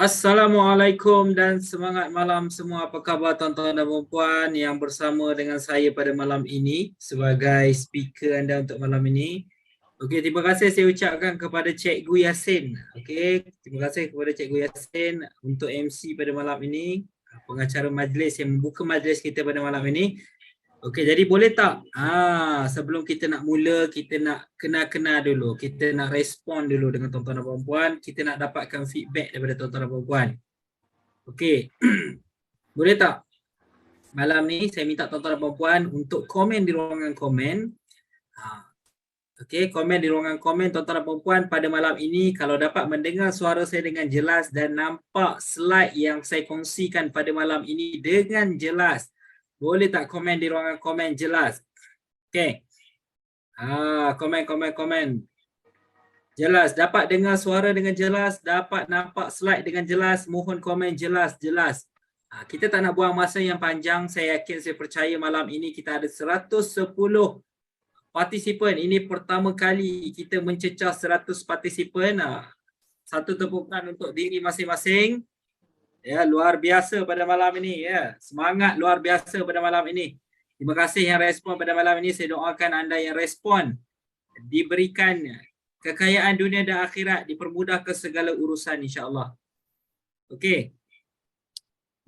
Assalamualaikum dan semangat malam semua. Apa khabar tuan-tuan dan puan yang bersama dengan saya pada malam ini sebagai speaker anda untuk malam ini. Okey, terima kasih saya ucapkan kepada Cikgu Yasin. Okey, terima kasih kepada Cikgu Yasin untuk MC pada malam ini, pengacara majlis yang membuka majlis kita pada malam ini. Okey, jadi boleh tak sebelum kita nak mula, kita nak kenal-kenal dulu. Kita nak respon dulu dengan tuan-tuan dan puan-puan. Kita nak dapatkan feedback daripada tuan-tuan dan puan-puan. Okey, boleh tak? Malam ni saya minta tuan-tuan dan puan-puan untuk komen di ruangan komen. Okey, komen di ruangan komen tuan-tuan dan puan-puan pada malam ini. Kalau dapat mendengar suara saya dengan jelas dan nampak slide yang saya kongsikan pada malam ini dengan jelas, boleh tak komen di ruangan komen jelas? Okey. Komen. Jelas, dapat dengar suara dengan jelas, dapat nampak slide dengan jelas, mohon komen jelas. Kita tak nak buang masa yang panjang. Saya yakin, saya percaya malam ini kita ada 110 partisipan. Ini pertama kali kita mencecah 100 partisipan. Satu tepukan untuk diri masing-masing. Ya, luar biasa pada malam ini ya. Semangat luar biasa pada malam ini. Terima kasih yang respon pada malam ini. Saya doakan anda yang respon diberikan kekayaan dunia dan akhirat, dipermudah ke segala urusan insya-Allah. Okey.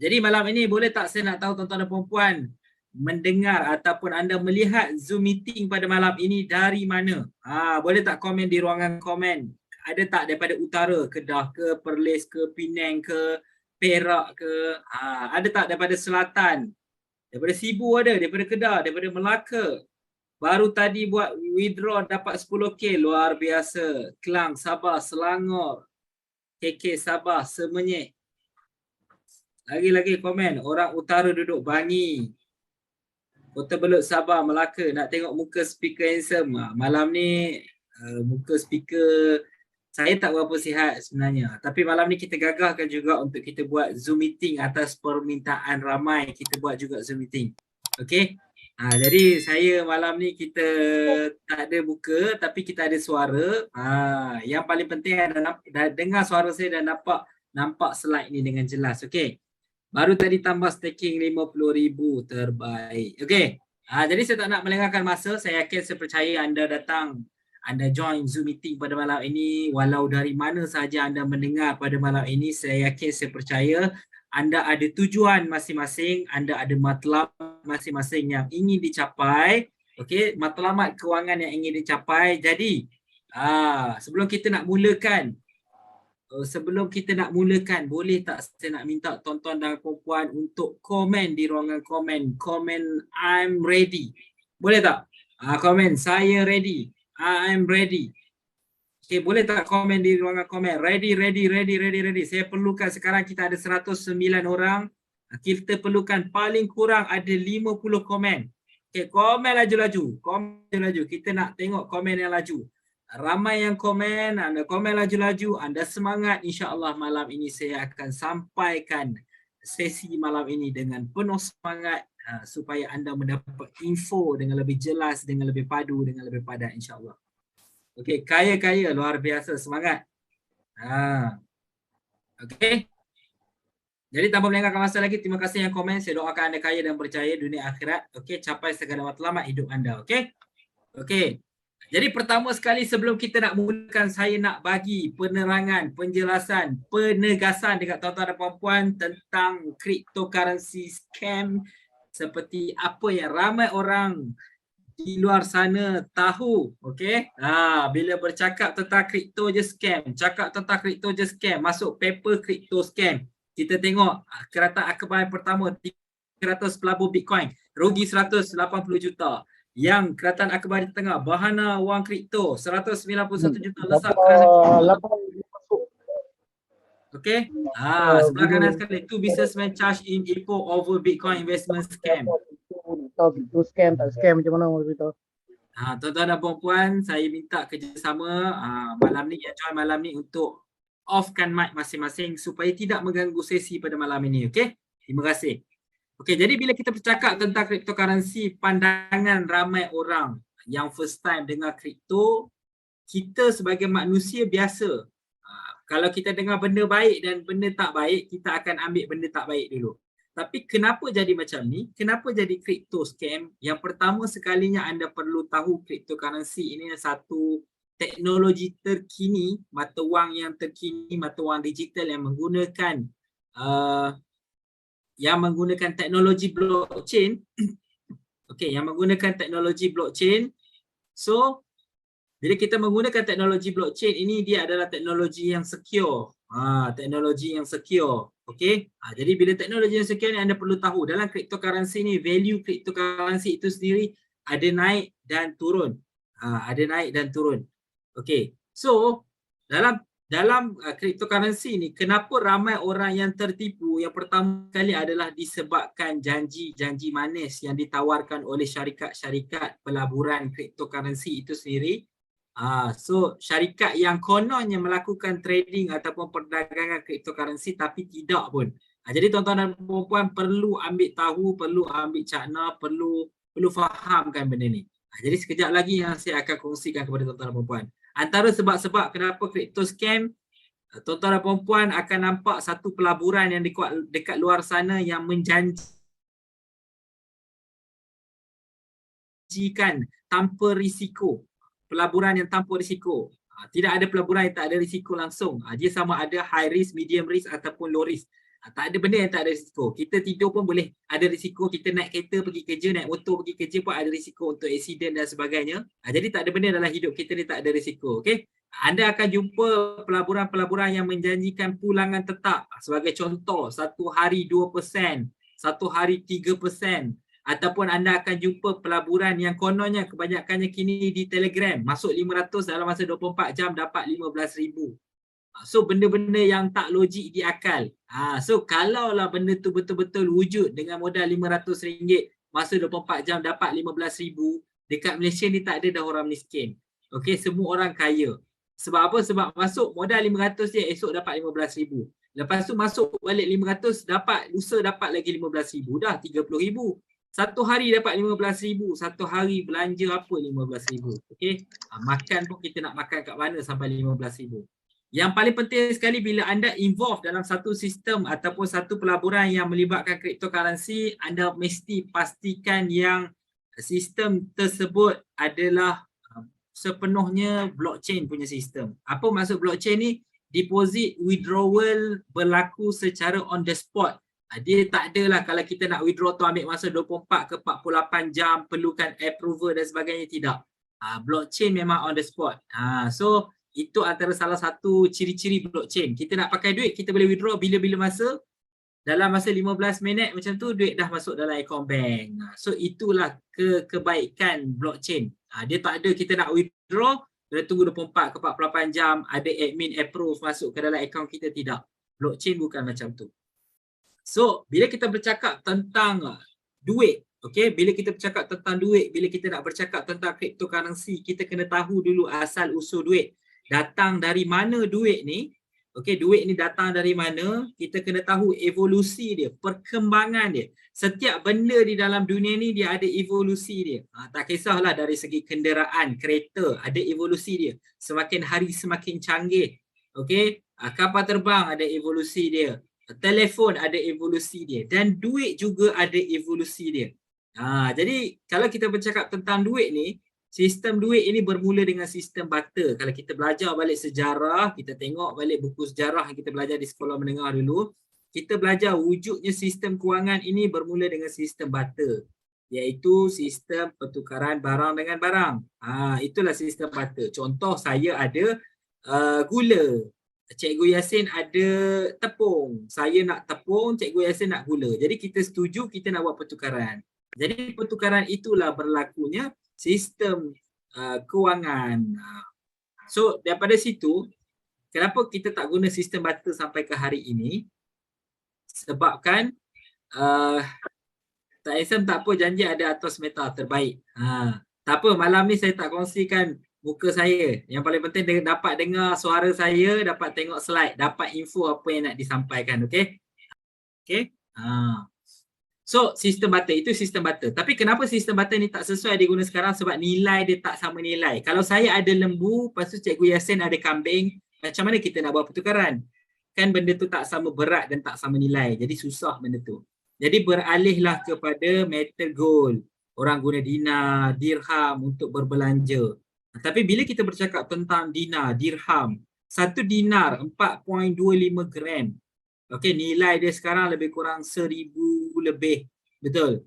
Jadi malam ini boleh tak saya nak tahu tuan-tuan dan puan-puan mendengar ataupun anda melihat Zoom meeting pada malam ini dari mana? Boleh tak komen di ruangan komen? Ada tak daripada utara, Kedah ke, Perlis ke, Penang ke, Perak ke? Ada tak daripada selatan? Daripada Sibu ada, daripada Kedah, daripada Melaka. Baru tadi buat withdraw dapat 10k, luar biasa. Kelang, Sabah, Selangor, KK, Sabah, Semenyih. Lagi-lagi komen, orang utara duduk Bangi, Kota Belud, Sabah, Melaka. Nak tengok muka speaker handsome. Malam ni muka speaker saya tak berapa sihat sebenarnya. Tapi malam ni kita gagahkan juga untuk kita buat Zoom meeting atas permintaan ramai. Kita buat juga Zoom meeting. Okey. Jadi saya malam ni kita tak ada buka tapi kita ada suara. Yang paling penting adalah dengar suara saya dan nampak slide ni dengan jelas. Okey. Baru tadi tambah staking 50,000, terbaik. Okey. Jadi saya tak nak melengahkan masa. Saya yakin, saya percaya anda datang, anda join Zoom meeting pada malam ini, walau dari mana sahaja anda mendengar pada malam ini, saya yakin, saya percaya anda ada tujuan masing-masing, anda ada matlamat masing-masing yang ingin dicapai. Okey, matlamat kewangan yang ingin dicapai. Jadi, sebelum kita nak mulakan, boleh tak saya nak minta tuan-tuan dan puan-puan untuk komen di ruangan komen. Komen I'm ready. Boleh tak? Komen saya ready. I'm ready. Okay, boleh tak komen di ruangan komen? Ready. Saya perlukan, sekarang kita ada 109 orang. Kita perlukan paling kurang ada 50 komen. Okay, komen laju-laju. Kita nak tengok komen yang laju. Ramai yang komen, anda komen laju-laju, anda semangat. InsyaAllah malam ini saya akan sampaikan sesi malam ini dengan penuh semangat supaya anda mendapat info dengan lebih jelas, dengan lebih padu, dengan lebih padat insyaAllah. Okey, kaya luar biasa, semangat. Okey. Jadi tanpa melengahkan masa lagi, terima kasih yang komen. Saya doakan anda kaya dan berjaya dunia akhirat. Okey, capai segala matlamat hidup anda. Okey. Okey. Jadi pertama sekali sebelum kita nak mulakan, saya nak bagi penerangan, penjelasan, penegasan dekat tuan-tuan dan puan-puan tentang cryptocurrency scam seperti apa yang ramai orang di luar sana tahu. Okey. Bila bercakap tentang kripto je scam, masuk paper kripto scam. Kita tengok kereta akhbar pertama 300 pelabur Bitcoin rugi 180 juta. Yang kerajaan akhbar di tengah, bahana wang kripto 191 juta lesak kerana okey. Sebelah kanan sekali, two businessmen charge in IPO over Bitcoin investment scam. Itu scam tak scam macam mana cerita? Tuan-tuan dan puan-puan, saya minta kerjasama malam ni, yang join malam ni untuk offkan mic masing-masing supaya tidak mengganggu sesi pada malam ini. Okey? Terima kasih. Okey, jadi bila kita bercakap tentang cryptocurrency, pandangan ramai orang yang first time dengar kripto, kita sebagai manusia biasa Kalau kita dengar benda baik dan benda tak baik, kita akan ambil benda tak baik dulu. Tapi kenapa jadi macam ni? Kenapa jadi crypto scam? Yang pertama sekalinya anda perlu tahu cryptocurrency ini satu teknologi terkini, mata wang yang terkini, mata wang digital yang menggunakan teknologi blockchain. Okey, yang menggunakan teknologi blockchain. So, bila kita menggunakan teknologi blockchain ini, dia adalah teknologi yang secure. Teknologi yang secure. Okey. Jadi bila teknologi yang secure ni anda perlu tahu dalam cryptocurrency ni, value cryptocurrency itu sendiri ada naik dan turun. Ada naik dan turun. Okey. So, dalam cryptocurrency ni, kenapa ramai orang yang tertipu? Yang pertama sekali adalah disebabkan janji-janji manis yang ditawarkan oleh syarikat-syarikat pelaburan cryptocurrency itu sendiri. So syarikat yang kononnya melakukan trading ataupun perdagangan cryptocurrency tapi tidak pun. Jadi tuan-tuan dan puan-puan perlu ambil tahu, perlu ambil cakna, perlu fahamkan benda ni. Jadi sekejap lagi yang saya akan kongsikan kepada tuan-tuan dan puan-puan. Antara sebab-sebab kenapa crypto scam, tuan-tuan dan puan-puan akan nampak satu pelaburan yang dekat luar sana yang menjanjikan tanpa risiko. Pelaburan yang tanpa risiko. Tidak ada pelaburan yang tak ada risiko langsung. Dia sama ada high risk, medium risk ataupun low risk. Tak ada benda yang tak ada risiko. Kita tidur pun boleh ada risiko. Kita naik kereta pergi kerja, naik motor pergi kerja pun ada risiko untuk aksiden dan sebagainya. Jadi tak ada benda dalam hidup kita ni tak ada risiko. Okay? Anda akan jumpa pelaburan-pelaburan yang menjanjikan pulangan tetap. Sebagai contoh, 1 hari 2%, 1 hari 3%. Ataupun anda akan jumpa pelaburan yang kononnya kebanyakannya kini di Telegram. Masuk 500 dalam masa 24 jam dapat 15,000. So benda-benda yang tak logik di akal. So kalaulah benda tu betul-betul wujud dengan modal RM500 masa 24 jam dapat 15,000, dekat Malaysia ni tak ada dah orang miskin. Okey, semua orang kaya. Sebab apa? Sebab masuk modal 500 dia, esok dapat 15,000. Lepas tu masuk balik 500, lusa dapat lagi 15,000. Dah 30,000. Satu hari dapat 15,000, satu hari belanja apa 15,000. Okey. Makan pun kita nak makan kat mana sampai 15,000. Yang paling penting sekali bila anda involve dalam satu sistem ataupun satu pelaburan yang melibatkan cryptocurrency, anda mesti pastikan yang sistem tersebut adalah sepenuhnya blockchain punya sistem. Apa maksud blockchain ni? Deposit withdrawal berlaku secara on the spot. Dia tak adalah kalau kita nak withdraw tu ambil masa 24 ke 48 jam, perlukan approval dan sebagainya, tidak. Blockchain memang on the spot. So itu antara salah satu ciri-ciri blockchain. Kita nak pakai duit, kita boleh withdraw bila-bila masa. Dalam masa 15 minit macam tu duit dah masuk dalam akaun bank. So itulah kebaikan blockchain. Dia tak ada kita nak withdraw, kena tunggu 24 ke 48 jam, ada admin approve masuk ke dalam akaun kita, tidak. Blockchain bukan macam tu. So, bila kita bercakap tentang duit, okay, bila kita bercakap tentang duit, bila kita nak bercakap tentang cryptocurrency, kita kena tahu dulu asal usul duit. Datang dari mana duit ni? Okay, duit ni datang dari mana? Kita kena tahu evolusi dia, perkembangan dia. Setiap benda di dalam dunia ni dia ada evolusi dia. Tak kisahlah dari segi kenderaan, kereta, ada evolusi dia. Semakin hari semakin canggih. Okay, kapal terbang ada evolusi dia. Telefon ada evolusi dia dan duit juga ada evolusi dia. Jadi kalau kita bercakap tentang duit ni, sistem duit ini bermula dengan sistem barter. Kalau kita belajar balik sejarah, kita tengok balik buku sejarah yang kita belajar di sekolah menengah dulu, kita belajar wujudnya sistem kewangan ini bermula dengan sistem barter, iaitu sistem pertukaran barang dengan barang. Itulah sistem barter. Contoh, saya ada gula. Cikgu Yasin ada tepung. Saya nak tepung, Cikgu Yasin nak gula. Jadi kita setuju kita nak buat pertukaran. Jadi pertukaran itulah berlakunya sistem kewangan. So daripada situ, kenapa kita tak guna sistem barter sampai ke hari ini? Sebabkan tak Isam tak apa, janji ada atas meta terbaik. Tak apa, malam ni saya tak kongsikan muka saya. Yang paling penting dapat dengar suara saya, dapat tengok slide, dapat info apa yang nak disampaikan. Okay? Okay? So sistem barter, itu sistem barter. Tapi kenapa sistem barter ni tak sesuai diguna sekarang? Sebab nilai dia tak sama nilai. Kalau saya ada lembu, lepas tu Cikgu Yasin ada kambing, macam mana kita nak buat pertukaran? Kan benda tu tak sama berat dan tak sama nilai. Jadi susah benda tu. Jadi beralihlah kepada metal gold. Orang guna dinar, dirham untuk berbelanja. Tapi bila kita bercakap tentang dinar, dirham, satu dinar 4.25 gram. Okey, nilai dia sekarang lebih kurang 1,000 lebih. Betul?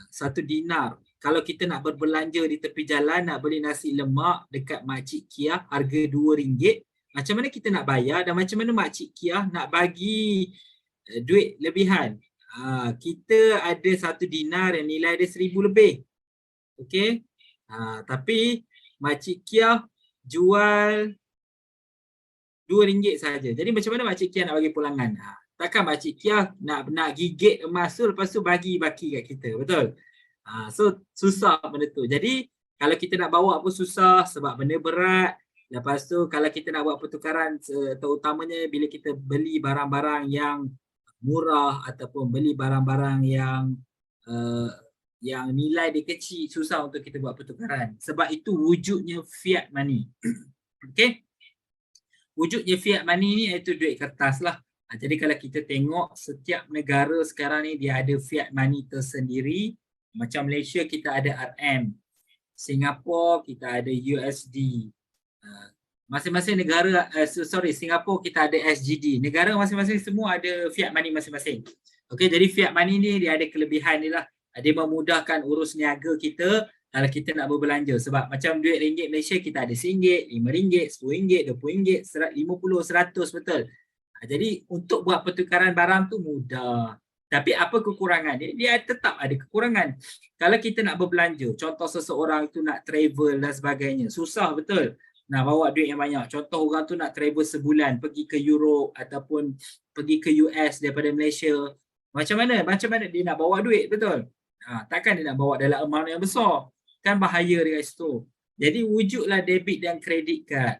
Satu dinar. Kalau kita nak berbelanja di tepi jalan, nak beli nasi lemak dekat Makcik Kiah harga RM2, macam mana kita nak bayar dan macam mana Makcik Kiah nak bagi duit lebihan? Kita ada satu dinar yang nilai dia 1,000 lebih. Okey. Tapi Makcik Kiah jual RM2 saja. Jadi macam mana Makcik Kiah nak bagi pulangan? Takkan Makcik Kiah nak gigit emas tu lepas tu bagi baki kat kita, betul? So susah benda tu. Jadi kalau kita nak bawa pun susah sebab benda berat. Lepas tu kalau kita nak buat pertukaran terutamanya bila kita beli barang-barang yang murah ataupun beli barang-barang yang nilai dia kecil, susah untuk kita buat pertukaran. Sebab itu wujudnya fiat money. Okey? Wujudnya fiat money ni iaitu duit kertas lah. Jadi kalau kita tengok setiap negara sekarang ni dia ada fiat money tersendiri. Macam Malaysia kita ada RM, Singapura kita ada USD. Masing-masing negara, Singapura kita ada SGD. Negara masing-masing semua ada fiat money masing-masing. Okey, jadi fiat money ni dia ada kelebihan dia lah. Dia memudahkan urus niaga kita kalau kita nak berbelanja. Sebab macam duit ringgit Malaysia kita ada RM1, RM5, RM10, RM20, RM50, RM100, betul. Jadi untuk buat pertukaran barang tu mudah. Tapi apa kekurangan dia? Dia tetap ada kekurangan. Kalau kita nak berbelanja, contoh seseorang tu nak travel dan sebagainya, susah betul nak bawa duit yang banyak. Contoh orang tu nak travel sebulan, pergi ke Europe ataupun pergi ke US daripada Malaysia. Macam mana dia nak bawa duit, betul? Takkan dia nak bawa dalam amount yang besar. Kan bahaya dekat situ. Jadi wujudlah debit dan kredit card.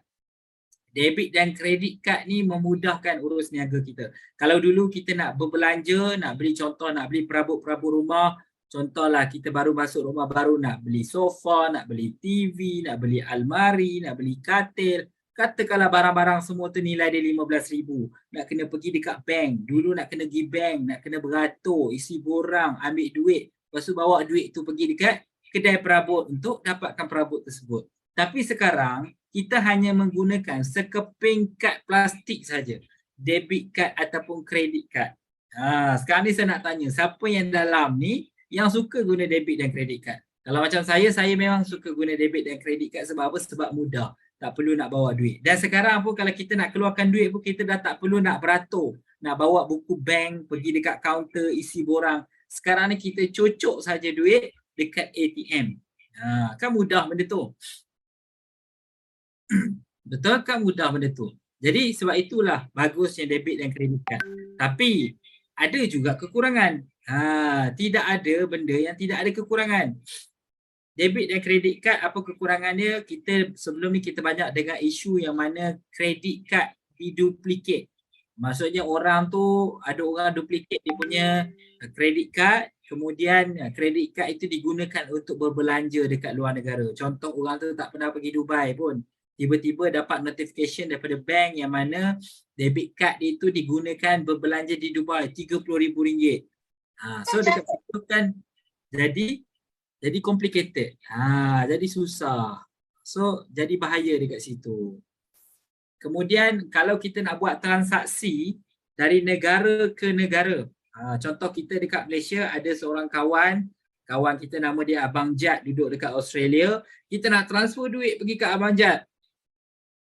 Debit dan kredit card ni memudahkan urus niaga kita. Kalau dulu kita nak berbelanja, nak beli perabot-perabot rumah, contohlah kita baru masuk rumah baru nak beli sofa, nak beli TV, nak beli almari, nak beli katil. Katakanlah barang-barang semua tu nilai dia RM15,000. Nak kena pergi dekat bank. Dulu nak kena pergi bank, nak kena beratur, isi borang, ambil duit. Lepas tu bawa duit tu pergi dekat kedai perabot untuk dapatkan perabot tersebut. Tapi sekarang kita hanya menggunakan sekeping kad plastik saja, debit card ataupun kredit card. Sekarang ni saya nak tanya, siapa yang dalam ni yang suka guna debit dan kredit card? Kalau macam saya memang suka guna debit dan kredit card. Sebab apa? Sebab mudah, tak perlu nak bawa duit. Dan sekarang pun kalau kita nak keluarkan duit pun kita dah tak perlu nak beratur, nak bawa buku bank, pergi dekat kaunter isi borang. Sekarang ni kita cocok saja duit dekat ATM. Kan mudah benda tu. Betul kan, mudah benda tu. Jadi sebab itulah bagusnya debit dan kredit card. Tapi ada juga kekurangan. Tidak ada benda yang tidak ada kekurangan. Debit dan kredit card, apa kekurangannya? Sebelum ni kita banyak dengar isu yang mana kredit card diduplikat. Maksudnya orang tu, ada orang duplikat dia punya kredit card, kemudian kredit card itu digunakan untuk berbelanja dekat luar negara. Contoh orang tu tak pernah pergi Dubai pun, tiba-tiba dapat notification daripada bank yang mana debit card itu digunakan berbelanja di Dubai RM30,000. So dekat situ kan jadi complicated. Jadi susah. So jadi bahaya dekat situ. Kemudian kalau kita nak buat transaksi dari negara ke negara. Contoh kita dekat Malaysia ada seorang kawan kita nama dia Abang Jad, duduk dekat Australia. Kita nak transfer duit pergi ke Abang Jad.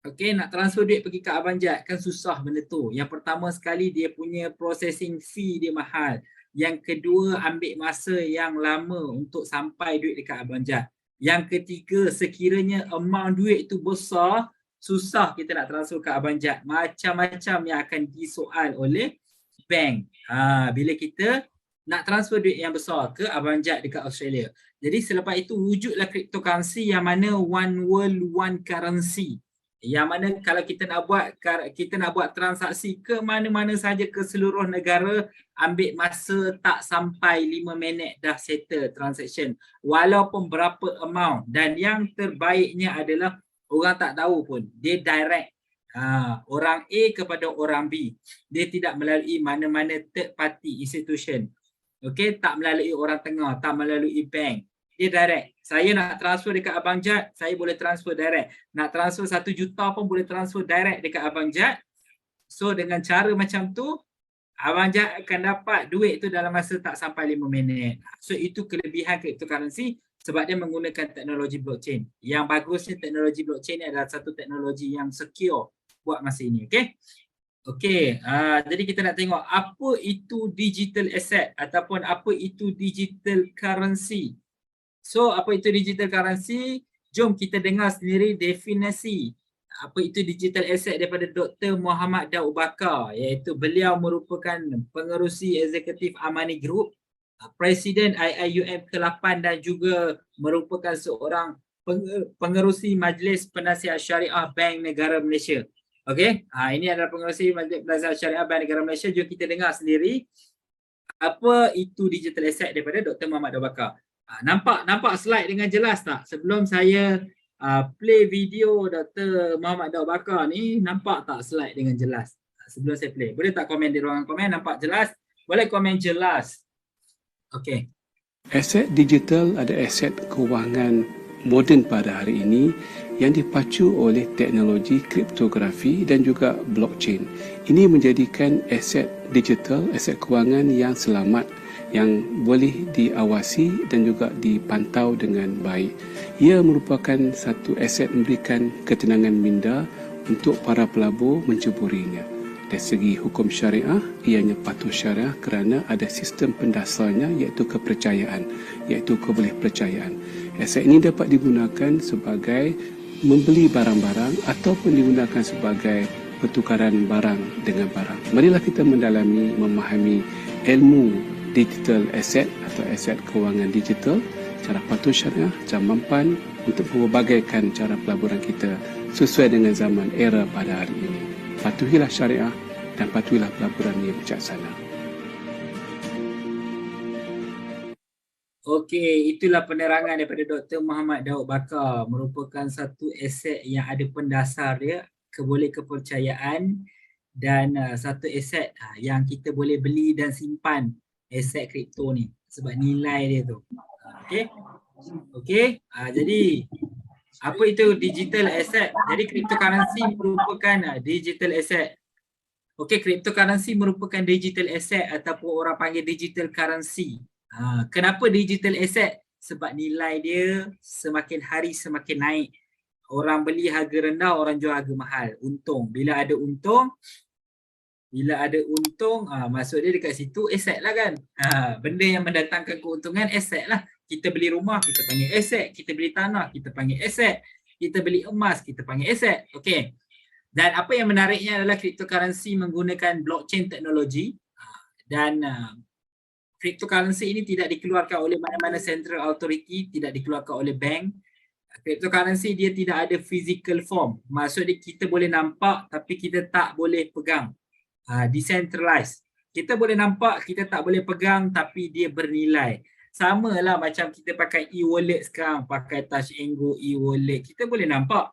Okey, nak transfer duit pergi ke Abang Jad kan susah benda tu. Yang pertama sekali dia punya processing fee dia mahal. Yang kedua ambil masa yang lama untuk sampai duit dekat Abang Jad. Yang ketiga sekiranya amount duit tu besar, susah kita nak transfer ke Abang Jad. Macam-macam yang akan disoal oleh bank. Bila kita nak transfer duit yang besar ke Abang Jad dekat Australia. Jadi selepas itu wujudlah cryptocurrency yang mana one world, one currency. Yang mana kalau kita nak buat transaksi ke mana-mana saja ke seluruh negara, ambil masa tak sampai 5 minit dah settle transaction. Walaupun berapa amount. Dan yang terbaiknya adalah orang tak tahu pun, dia direct. Orang A kepada orang B. Dia tidak melalui mana-mana third party institution. Okey, tak melalui orang tengah, tak melalui bank. Dia direct. Saya nak transfer dekat Abang Jad, saya boleh transfer direct. Nak transfer 1 juta pun boleh transfer direct dekat Abang Jad. So dengan cara macam tu, Abang Jad akan dapat duit tu dalam masa tak sampai 5 minit. So itu kelebihan cryptocurrency sebab dia menggunakan teknologi blockchain. Yang bagusnya teknologi blockchain ni adalah satu teknologi yang secure buat masa ini. Okay? Okay, jadi kita nak tengok apa itu digital asset ataupun apa itu digital currency. So apa itu digital currency? Jom kita dengar sendiri definisi apa itu digital asset daripada Dr. Muhammad Daud Bakar, iaitu beliau merupakan pengerusi eksekutif Amani Group, Presiden IIUM ke-8 dan juga merupakan seorang pengerusi Majlis Penasihat Syariah Bank Negara Malaysia. Okey, ini adalah pengerusi Majlis Penasihat Syariah Bank Negara Malaysia. Jom kita dengar sendiri apa itu digital asset daripada Dr. Muhammad Daud Bakar. Nampak slide dengan jelas tak? Sebelum saya play video Dr. Muhammad Daud Bakar ni, nampak tak slide dengan jelas? Sebelum saya play, boleh tak komen di ruangan komen? Nampak jelas? Boleh komen jelas. Okey. Aset digital ada aset kewangan moden pada hari ini yang dipacu oleh teknologi kriptografi dan juga blockchain. Ini menjadikan aset digital, aset kewangan yang selamat, yang boleh diawasi dan juga dipantau dengan baik. Ia merupakan satu aset memberikan ketenangan minda untuk para pelabur menceburinya. Dari segi hukum syariah, ianya patuh syariah kerana ada sistem pendasarnya iaitu kepercayaan, iaitu kebolehpercayaan. Aset ini dapat digunakan sebagai membeli barang-barang ataupun digunakan sebagai pertukaran barang dengan barang. Marilah kita mendalami, memahami ilmu digital asset atau aset kewangan digital, cara patuh syariah, cara mampan untuk membagaikan cara pelaburan kita sesuai dengan zaman era pada hari ini. Patuhilah syariah dan patuhilah pelaburan yang bijaksana. Okey, itulah penerangan daripada Dr. Muhammad Daud Bakar. Merupakan satu aset yang ada pendasar dia, kepercayaan dan satu aset yang kita boleh beli dan simpan aset kripto ni sebab nilai dia tu. Okey. Okey. Jadi apa itu digital asset? Jadi cryptocurrency merupakan digital asset. Okey, cryptocurrency merupakan digital asset ataupun orang panggil digital currency. Kenapa digital asset? Sebab nilai dia semakin hari semakin naik. Orang beli harga rendah, orang jual harga mahal. Untung. Bila ada untung, maksud dia dekat situ aset lah kan. Benda yang mendatangkan keuntungan aset lah. Kita beli rumah, kita panggil aset. Kita beli tanah, kita panggil aset. Kita beli emas, kita panggil aset. Okey. Dan apa yang menariknya adalah cryptocurrency menggunakan blockchain teknologi. Dan cryptocurrency ini tidak dikeluarkan oleh mana-mana central authority, tidak dikeluarkan oleh bank. Cryptocurrency dia tidak ada physical form. Maksudnya kita boleh nampak tapi kita tak boleh pegang. Decentralized. Kita boleh nampak, kita tak boleh pegang tapi dia bernilai. Sama lah macam kita pakai e-wallet sekarang, pakai Touch and Go e-wallet. Kita boleh nampak.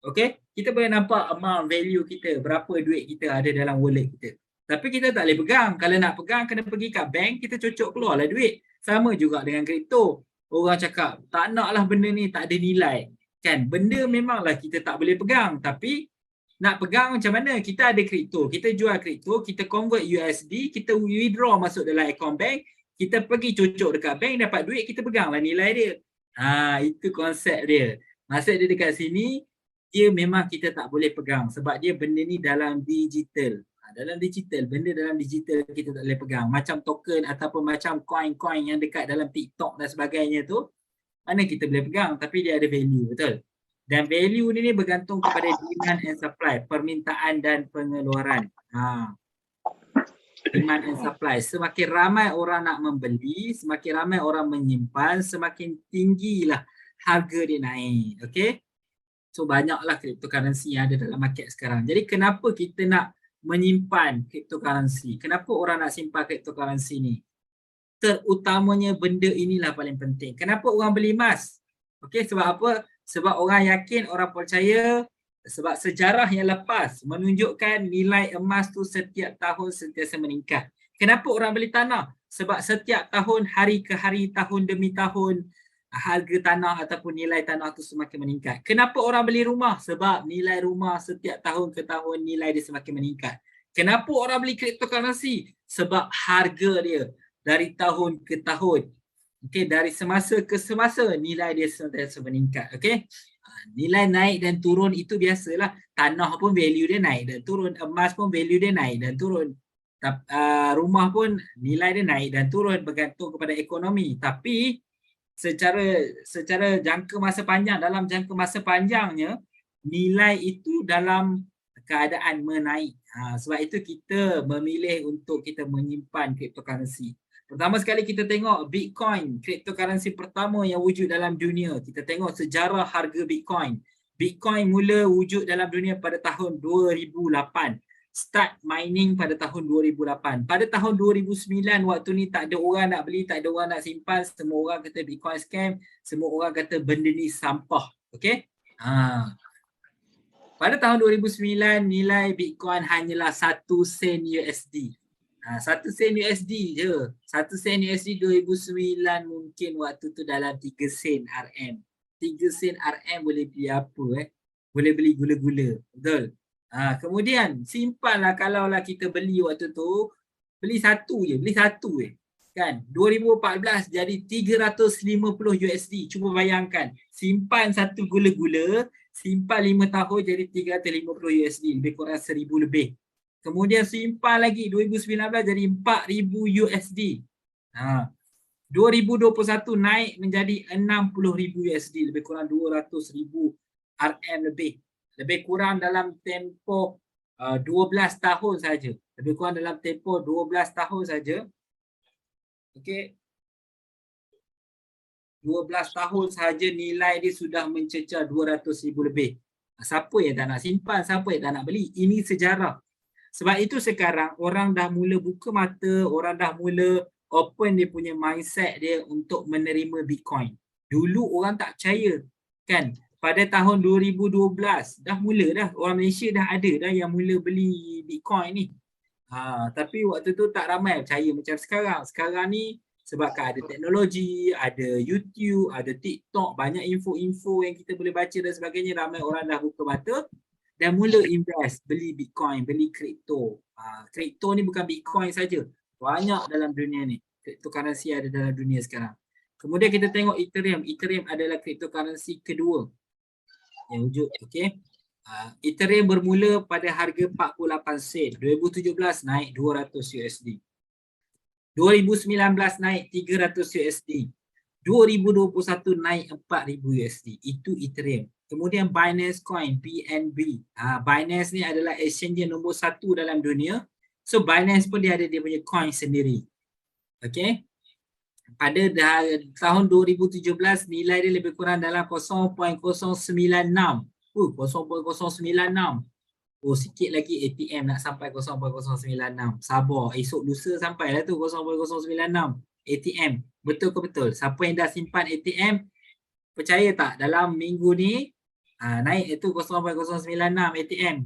Okay? Kita boleh nampak amount value kita, berapa duit kita ada dalam wallet kita. Tapi kita tak boleh pegang. Kalau nak pegang, kena pergi kat bank, kita cocok keluarlah duit. Sama juga dengan kripto. Orang cakap, tak naklah benda ni tak ada nilai. Kan? Benda memanglah kita tak boleh pegang. Tapi nak pegang macam mana? Kita ada kripto. Kita jual kripto, kita convert USD, kita withdraw masuk dalam account bank, kita pergi cocok dekat bank, dapat duit, kita peganglah nilai dia. Itu konsep dia. Maksud dia dekat sini, dia memang kita tak boleh pegang sebab dia benda ni dalam digital. Dalam digital, benda dalam digital kita tak boleh pegang. Macam token ataupun macam coin-coin yang dekat dalam TikTok dan sebagainya tu, mana kita boleh pegang tapi dia ada value, betul? Dan value ni bergantung kepada demand and supply, permintaan dan pengeluaran. Demand and supply. Semakin ramai orang nak membeli, semakin ramai orang menyimpan, semakin tinggilah harga dia naik. Okay? So banyaklah cryptocurrency yang ada dalam market sekarang. Jadi kenapa kita nak menyimpan cryptocurrency? Kenapa orang nak simpan cryptocurrency ni? Terutamanya benda inilah paling penting. Kenapa orang beli emas? Okay, sebab apa? Sebab orang yakin, orang percaya Sebab sejarah yang lepas menunjukkan nilai emas tu setiap tahun sentiasa meningkat. Kenapa orang beli tanah? Sebab setiap tahun, hari ke hari, tahun demi tahun, harga tanah ataupun nilai tanah tu semakin meningkat. Kenapa orang beli rumah? Sebab nilai rumah setiap tahun ke tahun nilai dia semakin meningkat. Kenapa orang beli cryptocurrency? Sebab harga dia dari tahun ke tahun, okey, dari semasa ke semasa nilai dia sentiasa meningkat. Okey, nilai naik dan turun itu biasalah. Tanah pun value dia naik dan turun, emas pun value dia naik dan turun. Rumah pun nilai dia naik dan turun bergantung kepada ekonomi. Tapi secara jangka masa panjang, dalam jangka masa panjangnya nilai itu dalam keadaan menaik. Sebab itu kita memilih untuk kita menyimpan cryptocurrency. Pertama sekali kita tengok Bitcoin, cryptocurrency pertama yang wujud dalam dunia. Kita tengok sejarah harga Bitcoin. Bitcoin mula wujud dalam dunia pada tahun 2008. Start mining pada tahun 2008. Pada tahun 2009 waktu ni tak ada orang nak beli, tak ada orang nak simpan. Semua orang kata Bitcoin scam. Semua orang kata benda ni sampah. Okay? Pada tahun 2009 nilai Bitcoin hanyalah 1 sen USD. 1 sen USD je. 1 sen USD 2009 mungkin waktu tu dalam 3 sen RM. 3 sen RM boleh beli apa Boleh beli gula-gula. Betul? Kemudian simpanlah kalaulah kita beli waktu tu, beli satu je. Kan? 2014 jadi 350 USD. Cuba bayangkan. Simpan satu gula-gula, simpan 5 tahun jadi 350 USD. Lebih kurang 1000 lebih. Kemudian simpan lagi 2019 jadi 4000 USD. 2021 naik menjadi 60,000 USD, lebih kurang 200,000 RM lebih. Lebih kurang dalam tempoh 12 tahun saja. Lebih kurang dalam tempoh 12 tahun saja. Okey. 12 tahun saja nilai dia sudah mencecah 200,000 lebih. Siapa yang tak nak simpan, siapa yang tak nak beli? Ini sejarah. Sebab itu sekarang orang dah mula buka mata, orang dah mula open dia punya mindset dia untuk menerima Bitcoin. Dulu orang tak percaya, kan? Pada tahun 2012 dah mula dah, orang Malaysia dah ada dah yang mula beli Bitcoin ni. Tapi waktu tu tak ramai percaya macam sekarang. Sekarang ni sebabkan ada teknologi, ada YouTube, ada TikTok, banyak info-info yang kita boleh baca dan sebagainya, ramai orang dah buka mata dan mula invest, beli Bitcoin, beli kripto. Kripto ni bukan Bitcoin saja, banyak dalam dunia ni. Cryptocurrency ada dalam dunia sekarang. Kemudian kita tengok Ethereum. Ethereum adalah cryptocurrency kedua yang wujud. Okay. Ethereum bermula pada harga 48 sen. 2017 naik 200 USD. 2019 naik 300 USD. 2021 naik 4,000 USD. Itu Ethereum. Kemudian Binance Coin, BNB. Binance ni adalah exchange nombor 1 dalam dunia. So Binance pun dia ada dia punya coin sendiri. Okay. Pada tahun 2017 nilai dia lebih kurang dalam 0.096. 0.096. Sikit lagi ATM nak sampai 0.096. Sabar, esok lusa sampai lah tu 0.096 ATM. Betul ke betul? Siapa yang dah simpan ATM, percaya tak dalam minggu ni naik itu 0.096 ATM.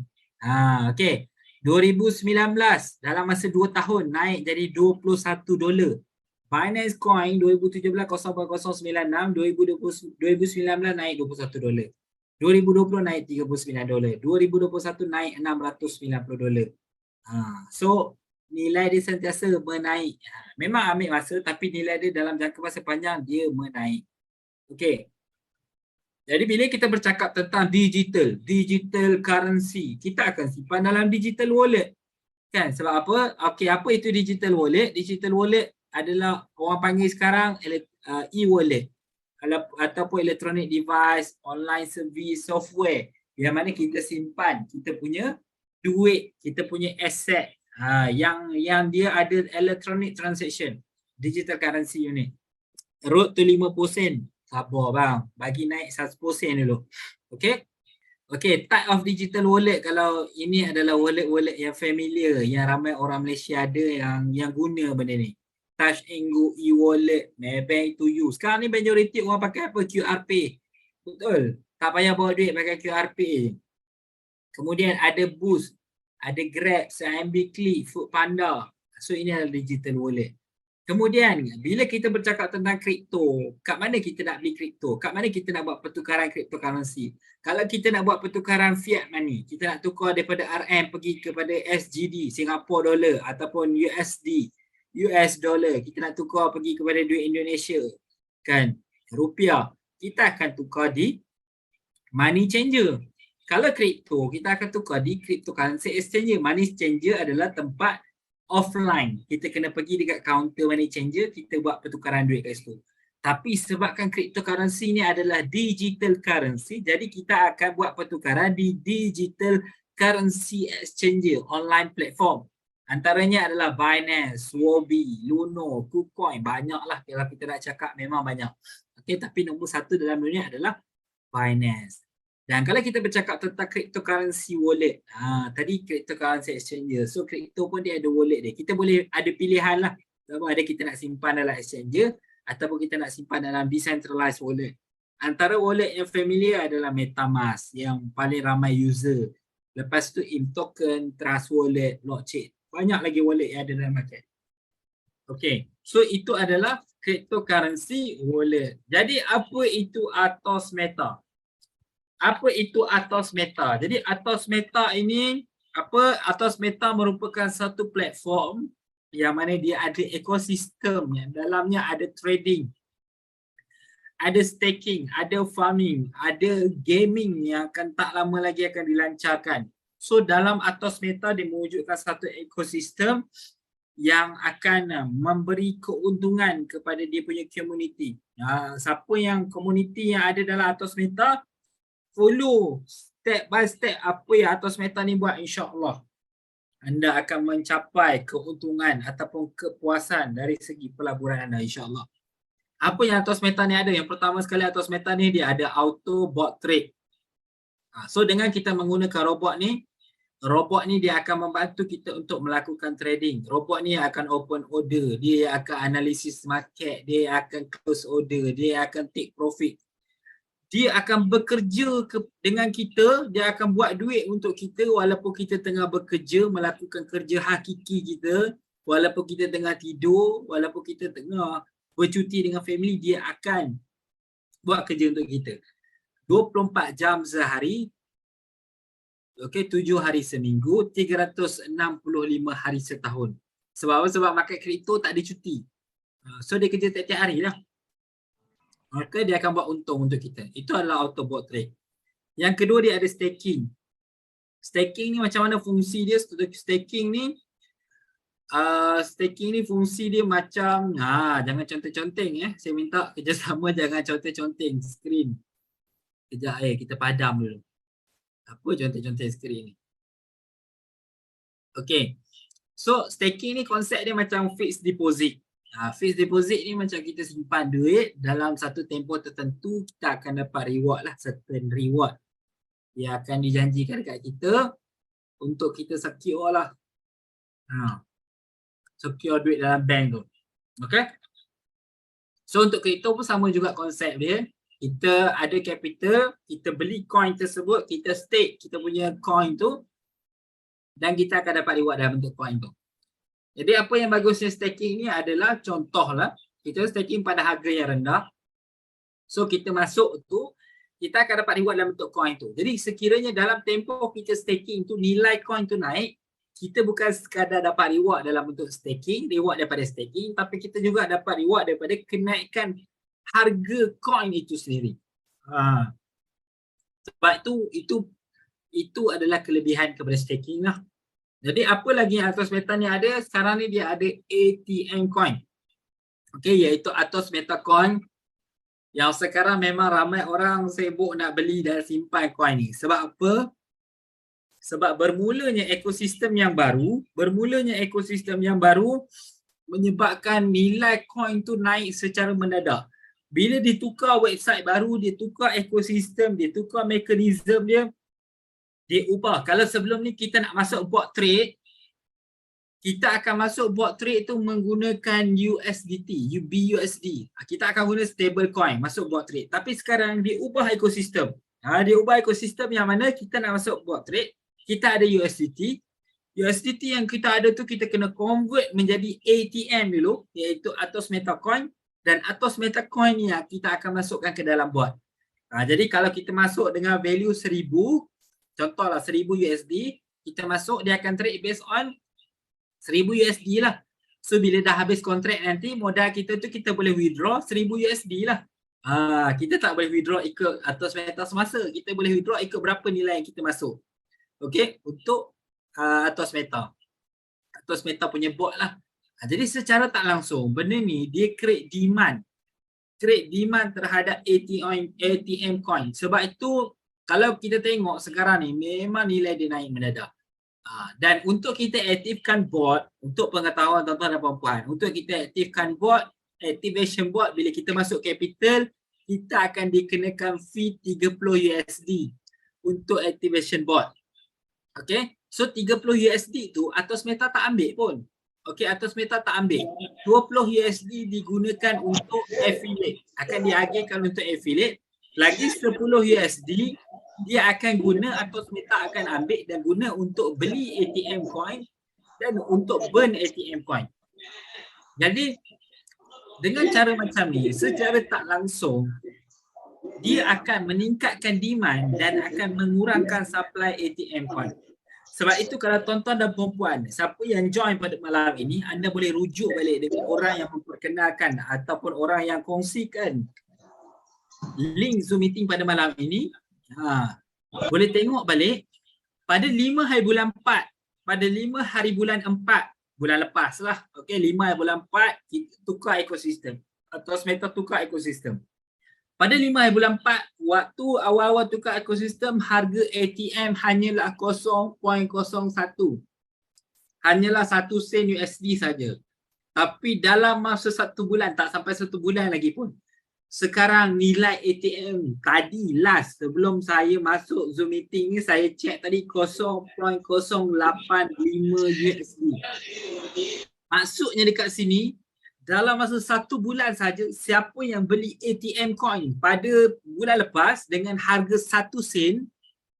Okay. 2019 dalam masa 2 tahun naik jadi $21. Binance Coin 2017 0.096, 2019 naik $21. 2020 naik $39. 2021 naik $690. So nilai dia sentiasa menaik. Memang ambil masa tapi nilai dia dalam jangka masa panjang dia menaik. Okey. Jadi bila kita bercakap tentang digital currency, kita akan simpan dalam digital wallet. Kan? Sebab apa? Okey, apa itu digital wallet? Digital wallet adalah orang panggil sekarang e-wallet ataupun electronic device, online service, software yang mana kita simpan kita punya duit, kita punya asset yang dia ada electronic transaction, digital currency unit. Road to 5%. Sabar bang, bagi naik 1% dulu. Okay. Okay, type of digital wallet, kalau ini adalah wallet-wallet yang familiar, yang ramai orang Malaysia ada yang guna benda ni. Touch and Go e-wallet, Maybank to you. Sekarang ni majoriti orang pakai apa? QR Pay. Betul. Tak payah bawa duit, pakai QR Pay. Kemudian ada Boost, ada Grab, CIMB Click, Foodpanda. So ini adalah digital wallet. Kemudian bila kita bercakap tentang kripto, kat mana kita nak beli kripto? Kat mana kita nak buat pertukaran cryptocurrency? Kalau kita nak buat pertukaran fiat money, kita nak tukar daripada RM pergi kepada SGD, Singapore dollar ataupun USD, US dollar, kita nak tukar pergi kepada duit Indonesia, kan, rupiah, kita akan tukar di money changer. Kalau kripto, kita akan tukar di cryptocurrency exchanger. Money changer adalah tempat offline. Kita kena pergi dekat counter money changer, kita buat pertukaran duit kat situ. Tapi sebabkan cryptocurrency ni adalah digital currency, jadi kita akan buat pertukaran di digital currency exchanger, online platform. Antaranya adalah Binance, Huobi, Luno, KuCoin, banyaklah kalau kita nak cakap memang banyak. Okay, tapi nombor satu dalam dunia adalah Binance. Dan kalau kita bercakap tentang cryptocurrency wallet, tadi cryptocurrency exchanger, so crypto pun dia ada wallet dia. Kita boleh ada pilihan lah, sama ada kita nak simpan dalam exchanger ataupun kita nak simpan dalam decentralized wallet. Antara wallet yang familiar adalah MetaMask yang paling ramai user. Lepas tu imToken, Trust Wallet, Blockchain. Banyak lagi wallet yang ada dalam market. Okay, so itu adalah cryptocurrency wallet. Jadi apa itu Atos Meta? Apa itu Atos Meta? Jadi Atos Meta ini apa? Atos Meta merupakan satu platform yang mana dia ada ekosistem yang dalamnya ada trading, ada staking, ada farming, ada gaming yang akan tak lama lagi akan dilancarkan. So dalam Atos Meta dia mewujudkan satu ekosistem yang akan memberi keuntungan kepada dia punya community. Siapa yang community yang ada dalam Atos Meta, follow step by step apa yang Atos Meta ni buat, insya-Allah anda akan mencapai keuntungan ataupun kepuasan dari segi pelaburan anda, insya-Allah. Apa yang Atos Meta ni ada? Yang pertama sekali Atos Meta ni dia ada auto bot trade. So dengan kita menggunakan robot ni dia akan membantu kita untuk melakukan trading. Robot ni akan open order, dia akan analisis market, dia akan close order, dia akan take profit. Dia akan bekerja dengan kita, dia akan buat duit untuk kita walaupun kita tengah bekerja, melakukan kerja hakiki kita, walaupun kita tengah tidur, walaupun kita tengah bercuti dengan family, dia akan buat kerja untuk kita. 24 jam sehari, okay, 7 hari seminggu, 365 hari setahun. Sebab apa? Sebab market kripto tak ada cuti. So dia kerja tiap-tiap hari lah. Maka dia akan buat untung untuk kita. Itu adalah auto bot trade. Yang kedua dia ada staking. Staking ni macam mana fungsi dia? Staking ni fungsi dia macam, jangan conteng-conteng Saya minta kerjasama jangan conteng-conteng skrin. Kejap kita padam dulu. Apa conteng-conteng skrin ni? Okay. So staking ni konsep dia macam fixed deposit. Fixed deposit ni macam kita simpan duit dalam satu tempoh tertentu, kita akan dapat reward lah, certain reward yang akan dijanjikan dekat kita untuk kita secure lah. Secure duit dalam bank tu. Okay. So untuk kripto pun sama juga konsep dia. Kita ada capital, kita beli coin tersebut, kita stake kita punya coin tu dan kita akan dapat reward dalam bentuk coin tu. Jadi apa yang bagusnya staking ni adalah, contohlah kita staking pada harga yang rendah. So kita masuk tu, kita akan dapat reward dalam bentuk coin tu. Jadi sekiranya dalam tempoh kita staking tu nilai coin tu naik, kita bukan sekadar dapat reward dalam bentuk staking, reward daripada staking, tapi kita juga dapat reward daripada kenaikan harga coin itu sendiri. Sebab itu adalah kelebihan kepada staking lah. Jadi apa lagi yang Atos Meta ni ada? Sekarang ni dia ada ATM coin. Okay, iaitu Atos Meta Coin yang sekarang memang ramai orang sibuk nak beli dan simpan coin ni. Sebab apa? Sebab bermulanya ekosistem yang baru menyebabkan nilai coin tu naik secara mendadak. Bila ditukar website baru, dia tukar ekosistem, dia tukar mekanisme dia ubah. Kalau sebelum ni kita nak masuk bot trade, kita akan masuk bot trade tu menggunakan USDT, BUSD. Kita akan guna stable coin masuk bot trade. Tapi sekarang dia ubah ekosistem. Dia ubah ekosistem yang mana kita nak masuk bot trade, kita ada USDT. USDT yang kita ada tu kita kena convert menjadi ATM dulu, iaitu Atos Metacoin, dan Atos Metacoin ni kita akan masukkan ke dalam bot. Jadi kalau kita masuk dengan value 1000, contohlah 1000 USD, kita masuk dia akan trade based on 1000 USD lah. So bila dah habis kontrak nanti modal kita tu kita boleh withdraw 1000 USD lah. Kita tak boleh withdraw ikut Atos Meta semasa, kita boleh withdraw ikut berapa nilai yang kita masuk. Okey, untuk Atos Meta. Atos Meta punya bot lah. Jadi secara tak langsung benda ni dia create demand terhadap ATM coin. Sebab itu kalau kita tengok sekarang ni memang nilai dia naik mendadak. Dan untuk kita aktifkan bot, untuk pengetahuan tuan-tuan dan puan-puan, untuk kita aktifkan bot, activation bot, bila kita masuk capital, kita akan dikenakan fee 30 USD untuk activation bot. Okay, so 30 USD tu Atos Meta tak ambil pun. Okay, Atos Meta tak ambil. 20 USD digunakan untuk affiliate. Akan diagihkan untuk affiliate. Lagi 10 USD dia akan guna, Atos Meta akan ambil dan guna untuk beli ATM coin dan untuk burn ATM coin. Jadi dengan cara macam ni, secara tak langsung dia akan meningkatkan demand dan akan mengurangkan supply ATM coin. Sebab itu kalau tuan-tuan dan puan-puan, siapa yang join pada malam ini, anda boleh rujuk balik dengan orang yang memperkenalkan ataupun orang yang kongsikan link Zoom meeting pada malam ini. Boleh tengok balik pada 5 hari bulan 4, pada 5 hari bulan 4 bulan lepas lah. Okay, 5 hari bulan 4 kita tukar ekosistem. Atos Meta tukar ekosistem. Pada 5 hari bulan 4, waktu awal-awal tukar ekosistem, harga ATM hanyalah 0.01. Hanyalah 1 sen USD saja. Tapi dalam masa 1 bulan, tak sampai 1 bulan lagi pun, sekarang nilai ATM tadi last sebelum saya masuk Zoom meeting ni, saya check tadi 0.085 USD. Maksudnya dekat sini, dalam masa 1 bulan saja, siapa yang beli ATM coin pada bulan lepas dengan harga 1 sen,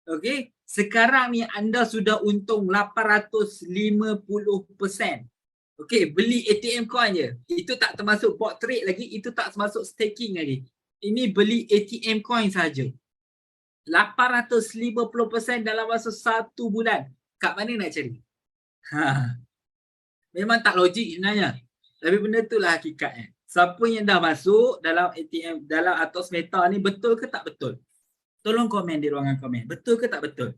okay, sekarang ni anda sudah untung 850%. Okay, beli ATM coin je. Itu tak termasuk bot trade lagi, itu tak termasuk staking lagi. Ini beli ATM coin saja. 850% dalam masa 1 bulan. Kat mana nak cari? Memang tak logik sebenarnya. Tapi benda itulah hakikatnya. Siapa yang dah masuk dalam ATM, dalam Atos Meta ni, betul ke tak betul? Tolong komen di ruangan komen. Betul ke tak betul?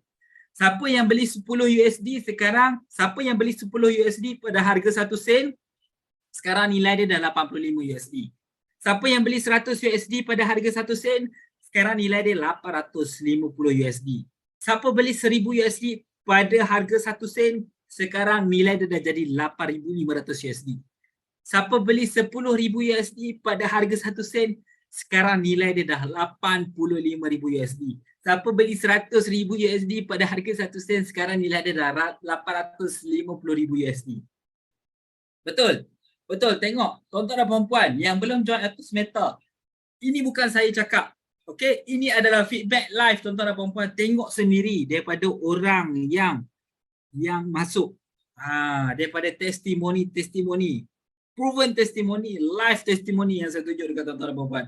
Siapa yang beli 10 USD sekarang, siapa yang beli 10 USD pada harga 1 sen, sekarang nilai dia dah 85 USD. Siapa yang beli 100 USD pada harga 1 sen, sekarang nilai dia 850 USD. Siapa beli 1000 USD pada harga 1 sen, sekarang nilai dia dah jadi 8500 USD. Siapa beli 10,000 USD pada harga 1 sen, sekarang nilai dia dah 85,000 USD. Siapa beli 100,000 USD pada harga 1 sen, sekarang nilai dia dah 850,000 USD. Betul? Betul, tengok tuan-tuan dan puan-puan yang belum join Atos Meta. Ini bukan saya cakap. Okay, ini adalah feedback live tuan-tuan dan puan-puan. Tengok sendiri daripada orang yang masuk. Daripada testimoni. Proven testimoni, live testimoni yang saya tunjuk dekat tuan-tuan dan puan-puan.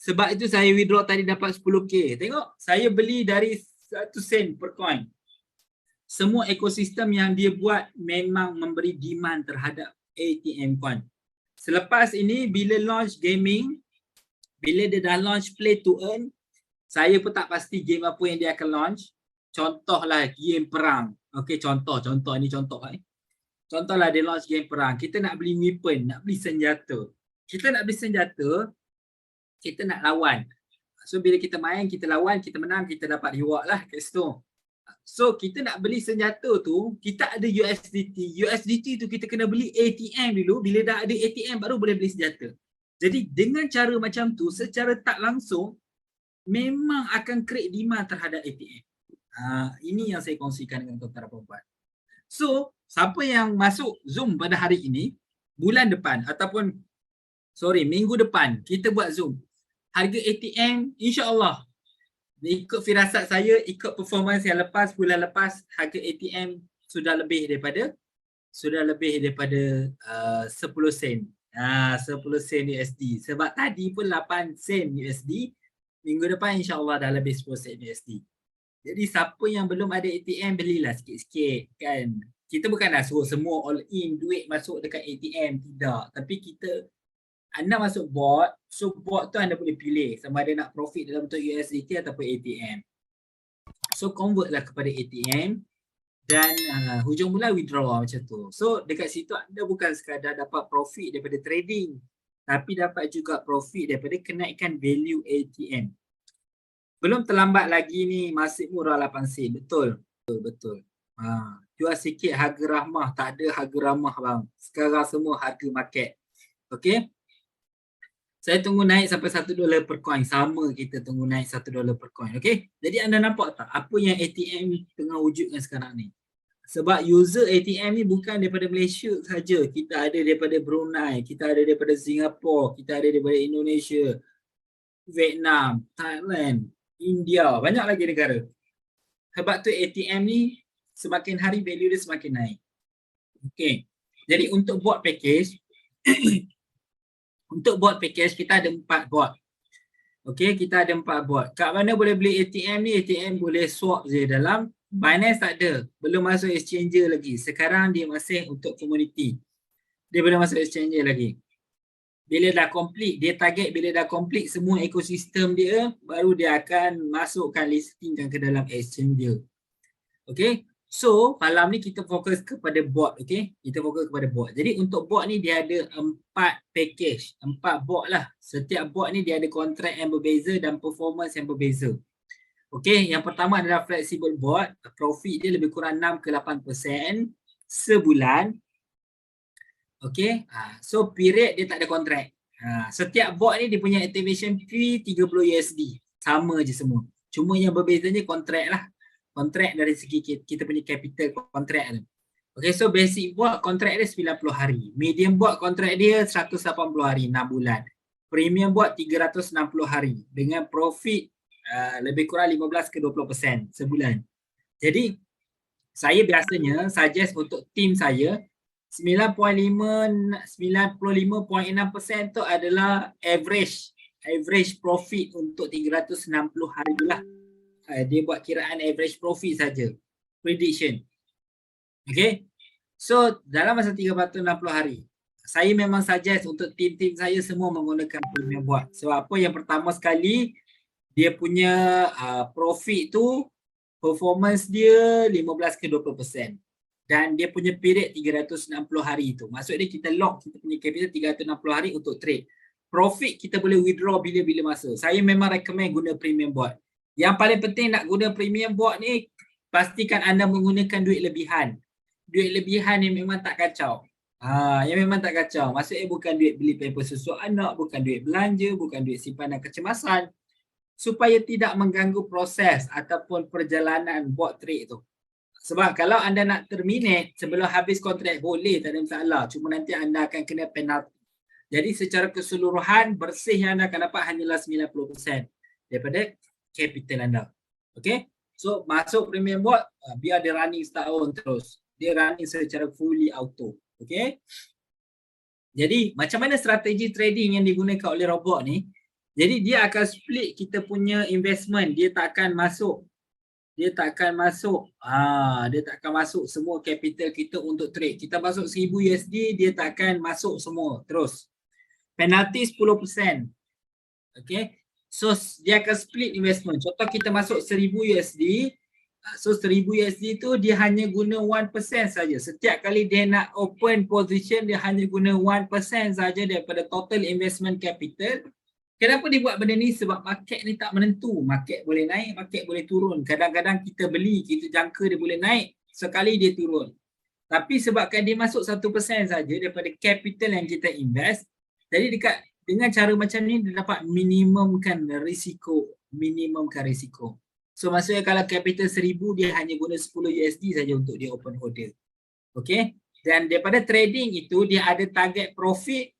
Sebab itu saya withdraw tadi dapat 10k. Tengok, saya beli dari 1 sen per coin. Semua ekosistem yang dia buat memang memberi demand terhadap ATM coin. Selepas ini bila launch gaming, bila dia dah launch play to earn, saya pun tak pasti game apa yang dia akan launch. Contohlah game perang. Okey, contoh ini contoh ni. Contohlah dia launch game perang. Kita nak beli weapon, nak beli senjata. Kita nak beli senjata, kita nak lawan. So bila kita main, kita lawan, kita menang, kita dapat reward lah kat situ. So kita nak beli senjata tu, kita ada USDT. USDT tu kita kena beli ATM dulu. Bila dah ada ATM baru boleh beli senjata. Jadi dengan cara macam tu, secara tak langsung memang akan create demand terhadap ATM. Ini yang saya kongsikan dengan tuan-tuan dan puan-puan. So siapa yang masuk Zoom pada hari ini, bulan depan ataupun minggu depan kita buat Zoom. Harga ATM insya-Allah Ikut firasat saya, ikut performance yang lepas, bulan lepas, harga ATM sudah lebih daripada 10 sen. 10 sen USD. Sebab tadi pun 8 sen USD. Minggu depan insya-Allah dah lebih 10 sen USD. Jadi siapa yang belum ada ATM, belilah sikit-sikit kan. Kita bukan nak suruh semua all in duit masuk dekat ATM, tidak. Tapi kita, anda masuk bot, so bot tu anda boleh pilih sama ada nak profit dalam bentuk USDT ataupun ATM. So convert lah kepada ATM dan hujung bulan withdraw macam tu. So dekat situ anda bukan sekadar dapat profit daripada trading, tapi dapat juga profit daripada kenaikan value ATM. Belum terlambat lagi ni, masih murah 8 sen. Betul. Betul. Jual sikit harga rahmah, tak ada harga ramah bang. Sekarang semua harga market. Okey. Saya tunggu naik sampai $1 per coin. Sama kita tunggu naik $1 per coin. Okey. Jadi anda nampak tak apa yang ATM tengah wujudkan sekarang ni? Sebab user ATM ni bukan daripada Malaysia saja. Kita ada daripada Brunei, kita ada daripada Singapura, kita ada daripada Indonesia, Vietnam, Thailand, India, banyak lagi negara. Sebab tu ATM ni semakin hari value dia semakin naik. Okey. Jadi untuk bot package untuk bot package kita ada 4 bot. Okey, kita ada 4 bot. Kat mana boleh beli ATM ni? ATM boleh swap je dalam Binance, tak ada. Belum masuk exchanger lagi. Sekarang dia masih untuk community. Dia belum masuk exchanger lagi. Bila dah complete, dia target bila dah complete semua ekosistem dia, baru dia akan masukkan listingkan ke dalam exchanger. Okey. So, malam ni kita fokus kepada bot, okey? Kita fokus kepada bot. Jadi untuk bot ni dia ada 4 package, 4 bot lah. Setiap bot ni dia ada kontrak yang berbeza dan performance yang berbeza. Okey, yang pertama adalah flexible bot. Profit dia lebih kurang 6 ke 8% sebulan. Okey, so period dia tak ada kontrak. Setiap bot ni dia punya activation fee $30 USD. Sama je semua. Cuma yang berbezanya kontrak lah. Kontrak dari segi kita punya capital kontrak tu. Okay, so basic bot kontrak dia 90 hari. Medium bot kontrak dia 180 hari, 6 bulan. Premium bot 360 hari dengan profit lebih kurang 15 ke 20% sebulan. Jadi saya biasanya suggest untuk tim saya 95.6% tu adalah average profit untuk 360 hari tu lah. Dia buat kiraan average profit saja. Prediction. Okay. So dalam masa 360 hari, saya memang suggest untuk tim-tim saya semua menggunakan premium bot. Sebab apa? Yang pertama sekali, dia punya profit tu, performance dia 15 ke 20%. Dan dia punya period 360 hari tu. Maksudnya kita lock kita punya capital 360 hari untuk trade. Profit kita boleh withdraw bila-bila masa. Saya memang recommend guna premium bot. Yang paling penting nak guna premium bot ni, pastikan anda menggunakan duit lebihan. Duit lebihan ni memang tak kacau. Yang memang tak kacau. Maksudnya bukan duit beli paper susu anak, bukan duit belanja, bukan duit simpanan kecemasan. Supaya tidak mengganggu proses ataupun perjalanan bot trade tu. Sebab kalau anda nak terminate sebelum habis kontrak boleh, tak ada masalah. Cuma nanti anda akan kena penalti. Jadi secara keseluruhan bersih yang anda akan dapat hanyalah 90% daripada capital anda. Okay. So masuk premium bot, biar dia running setahun terus. Dia running secara fully auto. Okay. Jadi macam mana strategi trading yang digunakan oleh robot ni? Jadi dia akan split kita punya investment. Dia tak akan masuk semua capital kita untuk trade. Kita masuk 1000 USD, dia tak akan masuk semua terus. Penalty 10%. Okay. So dia akan split investment. Contoh kita masuk 1000 USD. So 1000 USD tu dia hanya guna 1% saja. Setiap kali dia nak open position, dia hanya guna 1% saja daripada total investment capital. Kenapa dia buat benda ni? Sebab market ni tak menentu. Market boleh naik, market boleh turun. Kadang-kadang kita beli, kita jangka dia boleh naik, sekali dia turun. Tapi sebabkan dia masuk 1% saja daripada capital yang kita invest, jadi dengan cara macam ni dia dapat minimumkan risiko. So maksudnya kalau capital 1000 dia hanya guna 10 USD saja untuk dia open order. Okay. Dan daripada trading itu dia ada target profit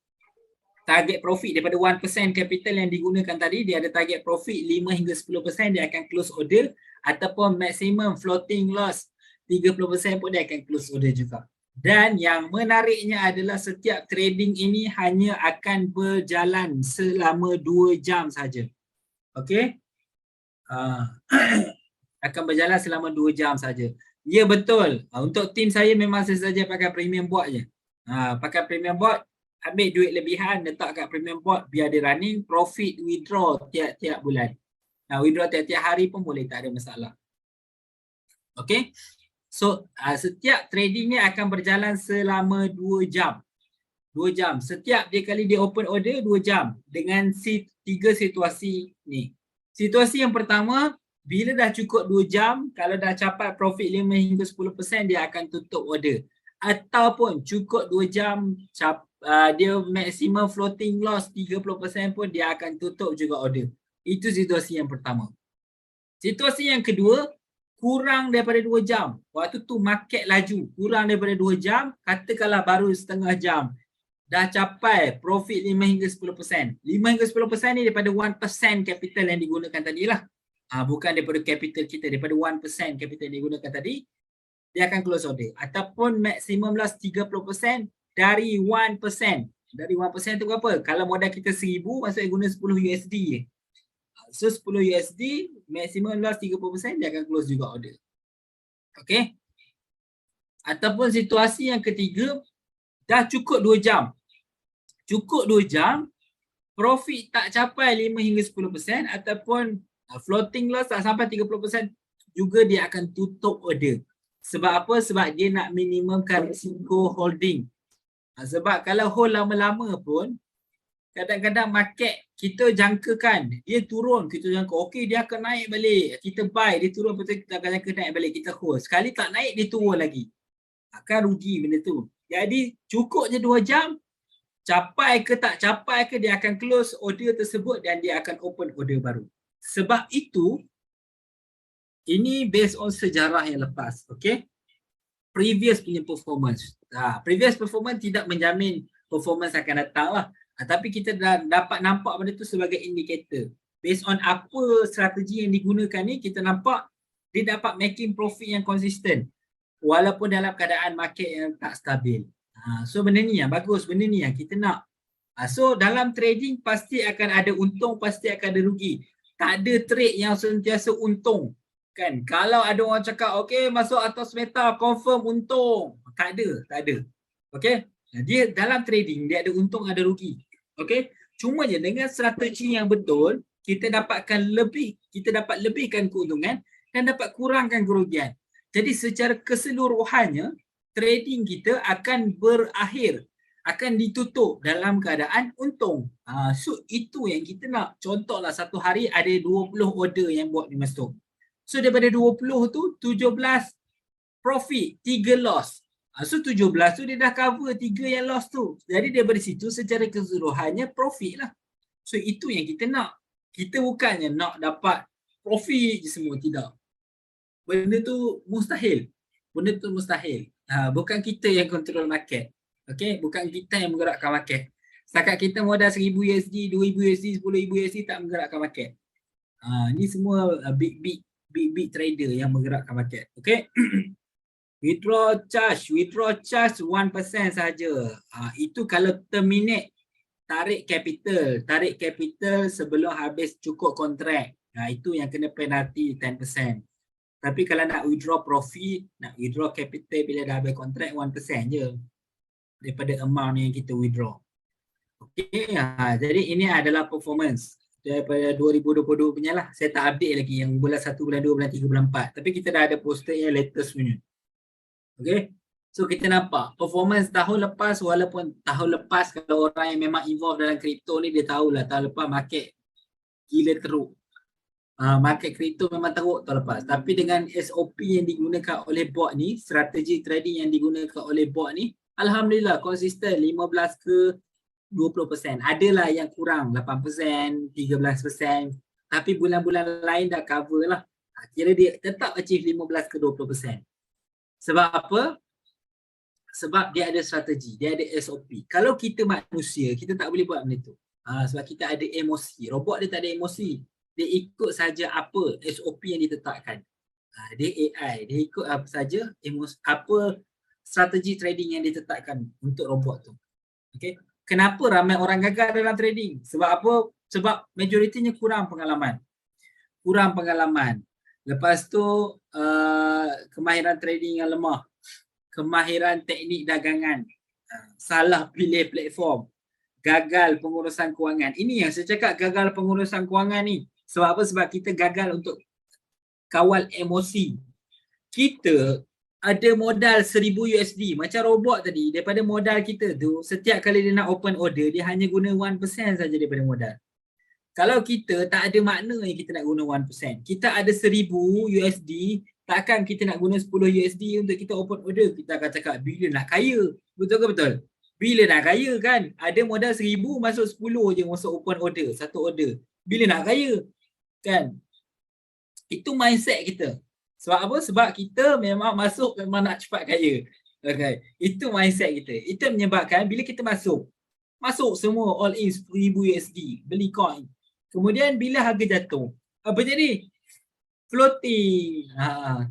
target profit daripada 1% capital yang digunakan tadi, dia ada target profit 5 hingga 10%, dia akan close order, ataupun maximum floating loss 30% pun dia akan close order juga. Dan yang menariknya adalah setiap trading ini hanya akan berjalan selama 2 jam saja. Okey? Akan berjalan selama 2 jam saja. Ya betul. Untuk tim saya memang saya saja pakai premium bot je. Pakai premium bot, ambil duit lebihan, letak kat premium bot, biar dia running, profit withdraw tiap-tiap bulan. Withdraw tiap-tiap hari pun boleh, tak ada masalah. Okay. So setiap trading ni akan berjalan selama 2 jam. 2 jam. Setiap kali dia open order 2 jam dengan 3 situasi ni. Situasi yang pertama, bila dah cukup 2 jam, kalau dah capai profit 5 hingga 10%, dia akan tutup order. Ataupun cukup 2 jam, dia maximum floating loss 30% pun dia akan tutup juga order. Itu situasi yang pertama. Situasi yang kedua, kurang daripada 2 jam. Waktu tu market laju, kurang daripada 2 jam, katakanlah baru setengah jam. Dah capai profit 5 hingga 10%. 5 hingga 10% ni daripada 1% capital yang digunakan tadilah. Bukan daripada capital kita, daripada 1% capital yang digunakan tadi, dia akan close order. Ataupun maximum loss 30% dari 1%. Dari 1% tu berapa? Kalau modal kita 1000, maksudnya guna 10 USD je. So 10 USD, maximum loss 30%, dia akan close juga order. Okay. Ataupun situasi yang ketiga, dah cukup 2 jam. Cukup 2 jam, profit tak capai 5 hingga 10% ataupun floating loss tak sampai 30% juga, dia akan tutup order. Sebab apa? Sebab dia nak minimumkan risiko holding. Sebab kalau hold lama-lama pun, kadang-kadang market kita jangkakan dia turun, kita jangka okey dia akan naik balik, kita buy, dia turun, betul kita akan jangka naik balik, kita hold. Sekali tak naik, dia turun lagi. Akan rugi benda tu. Jadi cukup je 2 jam, capai ke tak capai ke, dia akan close order tersebut dan dia akan open order baru. Sebab itu, ini based on sejarah yang lepas. Okay? Previous punya performance. Previous performance tidak menjamin performance akan datang lah. Tapi kita dah dapat nampak benda tu sebagai indikator. Based on apa strategi yang digunakan ni, kita nampak dia dapat making profit yang konsisten. Walaupun dalam keadaan market yang tak stabil. So benda ni yang bagus, benda ni yang kita nak. So dalam trading pasti akan ada untung, pasti akan ada rugi. Tak ada trade yang sentiasa untung. Kan? Kalau ada orang cakap, okay masuk atas meta, confirm untung. Tak ada. Okay? Dia dalam trading, dia ada untung, ada rugi. Okay? Cuma je dengan strategi yang betul, kita dapatkan lebih, kita dapat lebihkan keuntungan dan dapat kurangkan kerugian. Jadi secara keseluruhannya, trading kita akan berakhir, akan ditutup dalam keadaan untung. So itu yang kita nak. Contohlah satu hari ada 20 order yang buat masuk. So daripada 20 tu 17 profit, 3 loss. So 17 tu dia dah cover 3 yang loss tu. Jadi daripada situ secara keseluruhannya profit lah. So itu yang kita nak. Kita bukannya nak dapat profit je semua, tidak. Benda tu mustahil. Bukan kita yang control market. Okay, bukan kita yang menggerakkan market. Setakat kita modal 1000 USD, 2000 USD, 10,000 USD tak menggerakkan market. Ni semua big trader yang menggerakkan market. Okay. Withdraw charge 1% saja. Itu kalau terminate tarik capital sebelum habis cukup kontrak. Itu yang kena penalty 10%. Tapi kalau nak withdraw profit, nak withdraw capital bila dah habis kontrak 1% je daripada amount yang kita withdraw. Okay, jadi ini adalah performance daripada 2022 punya lah. Saya tak update lagi yang bulan 1, bulan 2, bulan 3, bulan 4. Tapi kita dah ada poster yang latest punya. Okay, so kita nampak performance tahun lepas, walaupun tahun lepas kalau orang yang memang involved dalam kripto ni dia tahulah tahun lepas market gila teruk. Market kripto memang teruk tahun lepas. Tapi dengan SOP yang digunakan oleh bot ni, strategi trading yang digunakan oleh bot ni, alhamdulillah konsisten 15 ke 20%. Adalah yang kurang 8%, 13%. Tapi bulan-bulan lain dah cover lah. Kira dia tetap achieve 15 ke 20%. Sebab apa? Sebab dia ada strategi, dia ada SOP. Kalau kita manusia, kita tak boleh buat benda tu. Sebab kita ada emosi. Robot dia tak ada emosi. Dia ikut saja apa SOP yang ditetapkan. Dia AI, dia ikut apa saja apa strategi trading yang ditetapkan untuk robot tu. Okay. Kenapa ramai orang gagal dalam trading? Sebab apa? Sebab majoritinya kurang pengalaman. Lepas tu kemahiran trading yang lemah. Kemahiran teknik dagangan. Salah pilih platform. Gagal pengurusan kewangan. Ini yang saya cakap, gagal pengurusan kewangan ni. Sebab apa? Sebab kita gagal untuk kawal emosi. Kita ada modal 1000 USD. Macam robot tadi, daripada modal kita tu, setiap kali dia nak open order, dia hanya guna 1% saja daripada modal. Kalau kita tak ada makna yang kita nak guna 1%. Kita ada 1000 USD, takkan kita nak guna 10 USD untuk kita open order. Kita akan cakap bila nak kaya. Betul ke betul? Bila nak kaya kan? Ada modal 1000, masuk 10 je masuk open order, satu order. Bila nak kaya? Kan? Itu mindset kita. Sebab apa? Sebab kita memang masuk memang nak cepat kaya. Okay. Itu mindset kita. Itu menyebabkan bila kita masuk semua all in 1000 USD, beli coin. Kemudian bila harga jatuh, apa jadi? Floating.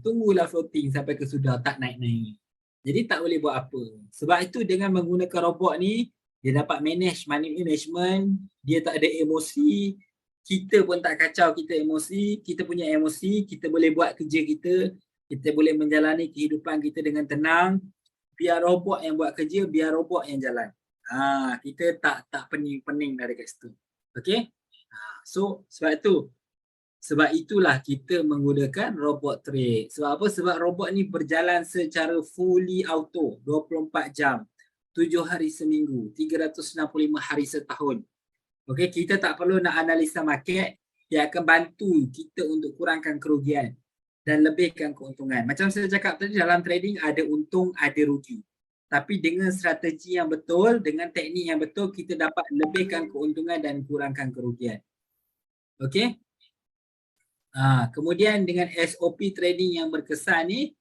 Tunggulah floating sampai ke sudah, tak naik-naik. Jadi tak boleh buat apa. Sebab itu dengan menggunakan robot ni, dia dapat manage money management, dia tak ada emosi. Kita pun tak kacau kita emosi, kita punya emosi, kita boleh buat kerja kita boleh menjalani kehidupan kita dengan tenang. Biar robot yang buat kerja, biar robot yang jalan. Kita tak pening-pening dari kat situ. Okay? So sebab itulah kita menggunakan robot trade. Sebab apa? Sebab robot ni berjalan secara fully auto, 24 jam, 7 hari seminggu, 365 hari setahun. Okay, kita tak perlu nak analisa market, dia akan bantu kita untuk kurangkan kerugian dan lebihkan keuntungan. Macam saya cakap tadi, dalam trading ada untung, ada rugi. Tapi dengan strategi yang betul, dengan teknik yang betul, kita dapat lebihkan keuntungan dan kurangkan kerugian. Okay. Kemudian dengan SOP trading yang berkesan ni,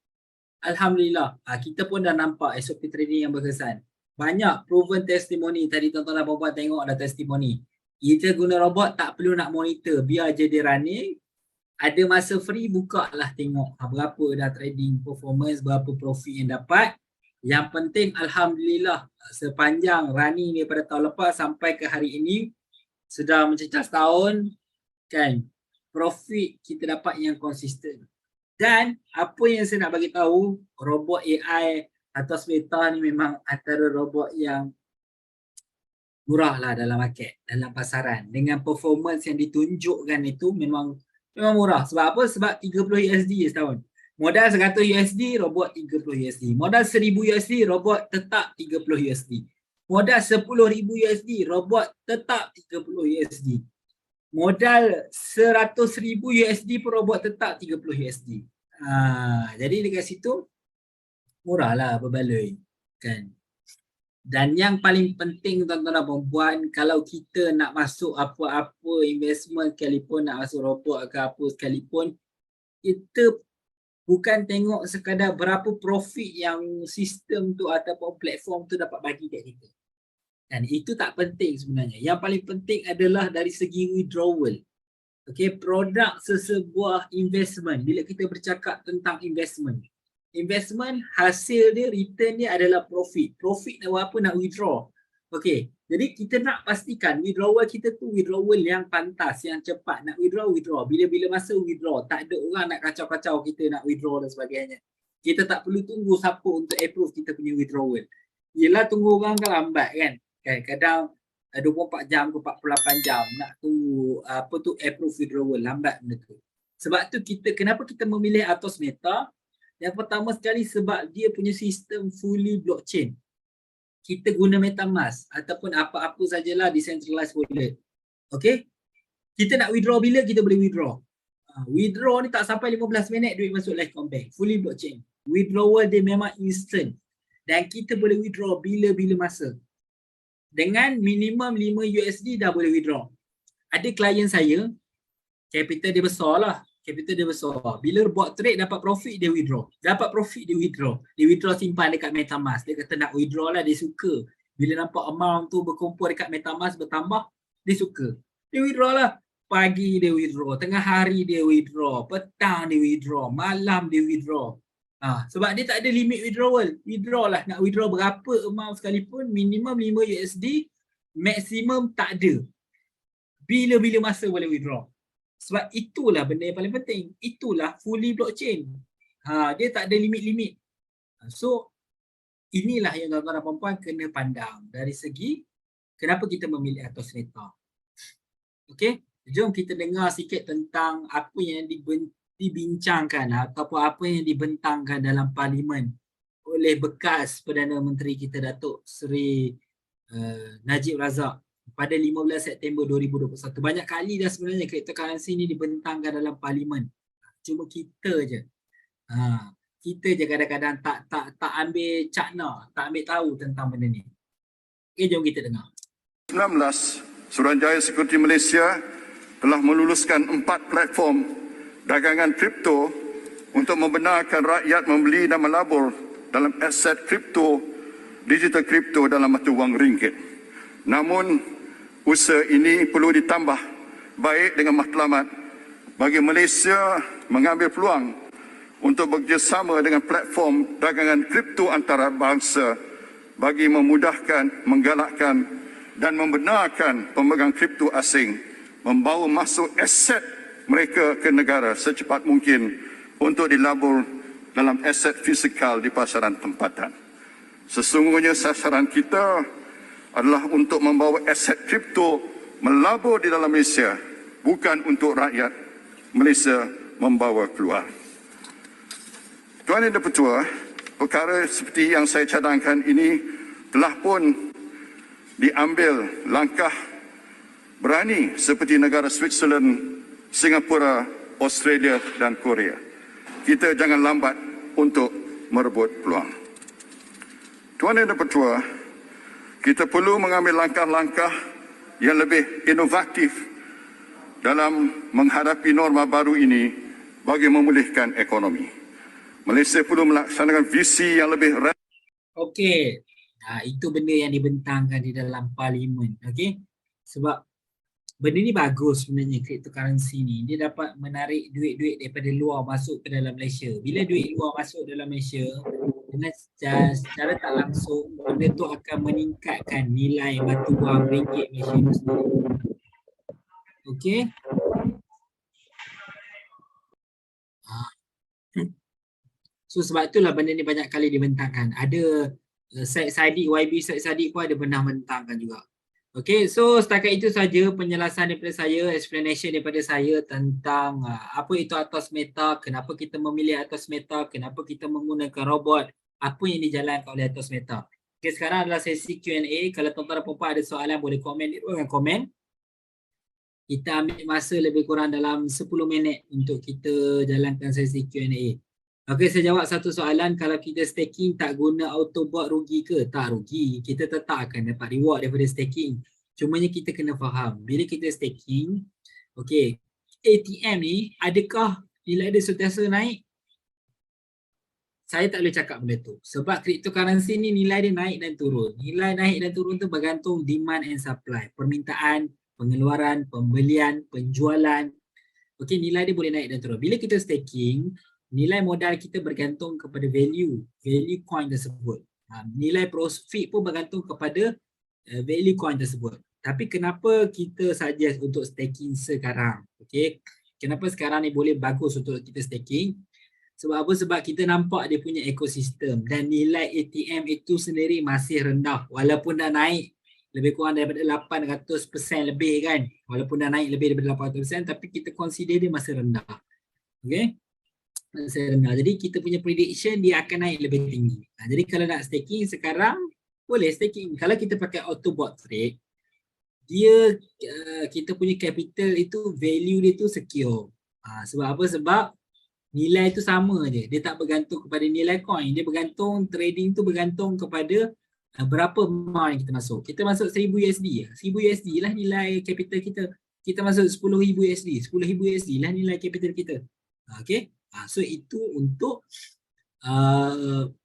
Alhamdulillah, kita pun dah nampak SOP trading yang berkesan. Banyak proven testimoni, tadi tuan-tuan dan puan-puan tengok ada testimoni. Kita guna robot tak perlu nak monitor, biar je dia running. Ada masa free, buka lah tengok berapa dah trading performance, berapa profit yang dapat. Yang penting Alhamdulillah sepanjang running daripada tahun lepas sampai ke hari ini, sudah mencecah setahun kan, profit kita dapat yang konsisten. Dan apa yang saya nak bagi tahu, robot AI atau Meta ni memang antara robot yang murah lah dalam market, dalam pasaran. Dengan performance yang ditunjukkan itu memang murah. Sebab apa? Sebab 30 USD setahun. Modal 100 USD, robot 30 USD. Modal 1000 USD, robot tetap 30 USD. Modal 10,000 USD, robot tetap 30 USD. Modal 100,000 USD pun robot tetap 30 USD. Jadi dekat situ murah lah berbaloi kan. Dan yang paling penting tuan-tuan dan puan-puan, kalau kita nak masuk apa-apa investment sekalipun, nak masuk robot ke apa sekalipun, kita bukan tengok sekadar berapa profit yang sistem tu ataupun platform tu dapat bagi kat kita. Dan itu tak penting sebenarnya. Yang paling penting adalah dari segi withdrawal. Okay, produk sesebuah investment. Bila kita bercakap tentang investment, hasil dia, return dia adalah profit. Profit nak apa? Nak withdraw. Okay, jadi kita nak pastikan withdrawal kita tu withdrawal yang pantas, yang cepat. Nak withdraw. Bila-bila masa withdraw. Tak ada orang nak kacau-kacau kita nak withdraw dan sebagainya. Kita tak perlu tunggu siapa untuk approve kita punya withdrawal. Yelah, tunggu orang kan lambat kan. Kadang 24 jam ke 48 jam nak tunggu approve withdrawal, lambat benda tu. Sebab tu kenapa kita memilih Atos Meta? Yang pertama sekali sebab dia punya sistem fully blockchain. Kita guna MetaMask ataupun apa-apa sajalah decentralized wallet. Okay? Kita nak withdraw bila kita boleh withdraw. Withdraw ni tak sampai 15 minit duit masuk live bank. Fully blockchain. Withdrawal dia memang instant. Dan kita boleh withdraw bila-bila masa. Dengan minimum 5 USD dah boleh withdraw. Ada klien saya, capital dia besar lah. capital dia besar. Bila buat trade dapat profit dia withdraw. Dapat profit dia withdraw. Dia withdraw simpan dekat MetaMask. Dia kata nak withdraw lah, dia suka. Bila nampak amount tu berkumpul dekat MetaMask bertambah, dia suka. Dia withdraw lah. Pagi dia withdraw, tengah hari dia withdraw, petang dia withdraw, malam dia withdraw. Sebab dia tak ada limit withdrawal. Withdraw lah. Nak withdraw berapa amount sekalipun, minimum 5 USD, maksimum tak ada. Bila-bila masa boleh withdraw. Sebab itulah benda yang paling penting. Itulah fully blockchain. Dia tak ada limit-limit. So, inilah yang tuan-tuan dan puan-puan kena pandang. Dari segi, kenapa kita memilih Atos Meta. Okay? Jom kita dengar sikit tentang apa yang dibincangkan ataupun apa yang dibentangkan dalam Parlimen oleh bekas Perdana Menteri kita Datuk Seri Najib Razak pada 15 September 2021. Banyak kali dah sebenarnya cryptocurrency ni dibentangkan dalam Parlimen. Cuma kita je. Kita je kadang-kadang tak ambil cakna, tak ambil tahu tentang benda ni. Okay, jom kita dengar. 19, Suruhanjaya Security Malaysia telah meluluskan 4 platform dagangan kripto untuk membenarkan rakyat membeli dan melabur dalam aset kripto, digital kripto dalam mata wang ringgit. Namun, usaha ini perlu ditambah baik dengan matlamat bagi Malaysia mengambil peluang untuk bekerjasama dengan platform dagangan kripto antarabangsa bagi memudahkan, menggalakkan dan membenarkan pemegang kripto asing membawa masuk aset mereka ke negara secepat mungkin untuk dilabur dalam aset fizikal di pasaran tempatan. Sesungguhnya sasaran kita adalah untuk membawa aset kripto melabur di dalam Malaysia, bukan untuk rakyat Malaysia membawa keluar. Tuan Yang Dipertua, perkara seperti yang saya cadangkan ini telah pun diambil langkah berani seperti negara Switzerland, Singapura, Australia dan Korea. Kita jangan lambat untuk merebut peluang. Tuan Yang Dipertua, kita perlu mengambil langkah-langkah yang lebih inovatif dalam menghadapi norma baru ini bagi memulihkan ekonomi. Malaysia perlu melaksanakan visi yang lebih Okey. Itu benda yang dibentangkan di dalam Parlimen. Okey. Sebab benda ni bagus sebenarnya, cryptocurrency ni. Dia dapat menarik duit-duit daripada luar masuk ke dalam Malaysia. Bila duit luar masuk dalam Malaysia, dengan secara tak langsung, benda tu akan meningkatkan nilai mata wang ringgit Malaysia itu sendiri. Okey. So sebab itulah benda ni banyak kali dibentangkan. Ada Syed Saddiq, YB Syed Saddiq pun ada pernah mentangkan juga. Okay, so setakat itu saja penjelasan daripada saya, explanation daripada saya tentang apa itu Atos Meta, kenapa kita memilih Atos Meta, kenapa kita menggunakan robot, apa yang dijalankan oleh Atos Meta. Okay, sekarang adalah sesi Q&A. Kalau tuan-tuan dan puan-puan ada soalan boleh komen di ruangan komen. Kita ambil masa lebih kurang dalam 10 minit untuk kita jalankan sesi Q&A. Okey, saya jawab satu soalan, kalau kita staking tak guna Autobot rugi ke? Tak rugi, kita tetap akan dapat reward daripada staking. Cumanya kita kena faham, bila kita staking, okey, ATM ni adakah nilai dia sentiasa naik? Saya tak boleh cakap benda tu. Sebab cryptocurrency ni nilai dia naik dan turun. Nilai naik dan turun tu bergantung demand and supply. Permintaan, pengeluaran, pembelian, penjualan. Okey, nilai dia boleh naik dan turun. Bila kita staking, nilai modal kita bergantung kepada value coin tersebut. Nilai profit pun bergantung kepada value coin tersebut. Tapi kenapa kita suggest untuk staking sekarang? Okay. Kenapa sekarang ni boleh bagus untuk kita staking? Sebab apa? Sebab kita nampak dia punya ekosistem dan nilai ATM itu sendiri masih rendah. Walaupun dah naik lebih kurang daripada 800% lebih kan. Walaupun dah naik lebih daripada 800% tapi kita consider dia masih rendah. Okay. Masih rendah. Jadi kita punya prediction dia akan naik lebih tinggi. Jadi kalau nak staking sekarang boleh staking. Kalau kita pakai Autobot trade, dia kita punya capital itu value dia tu secure. Sebab apa? Sebab nilai tu sama je. Dia tak bergantung kepada nilai coin. Dia bergantung, trading tu bergantung kepada berapa amount yang kita masuk. Kita masuk 1000 USD. 1000 USD lah nilai capital kita. kita masuk 10,000 USD. 10,000 USD lah nilai capital kita. Okay. So itu untuk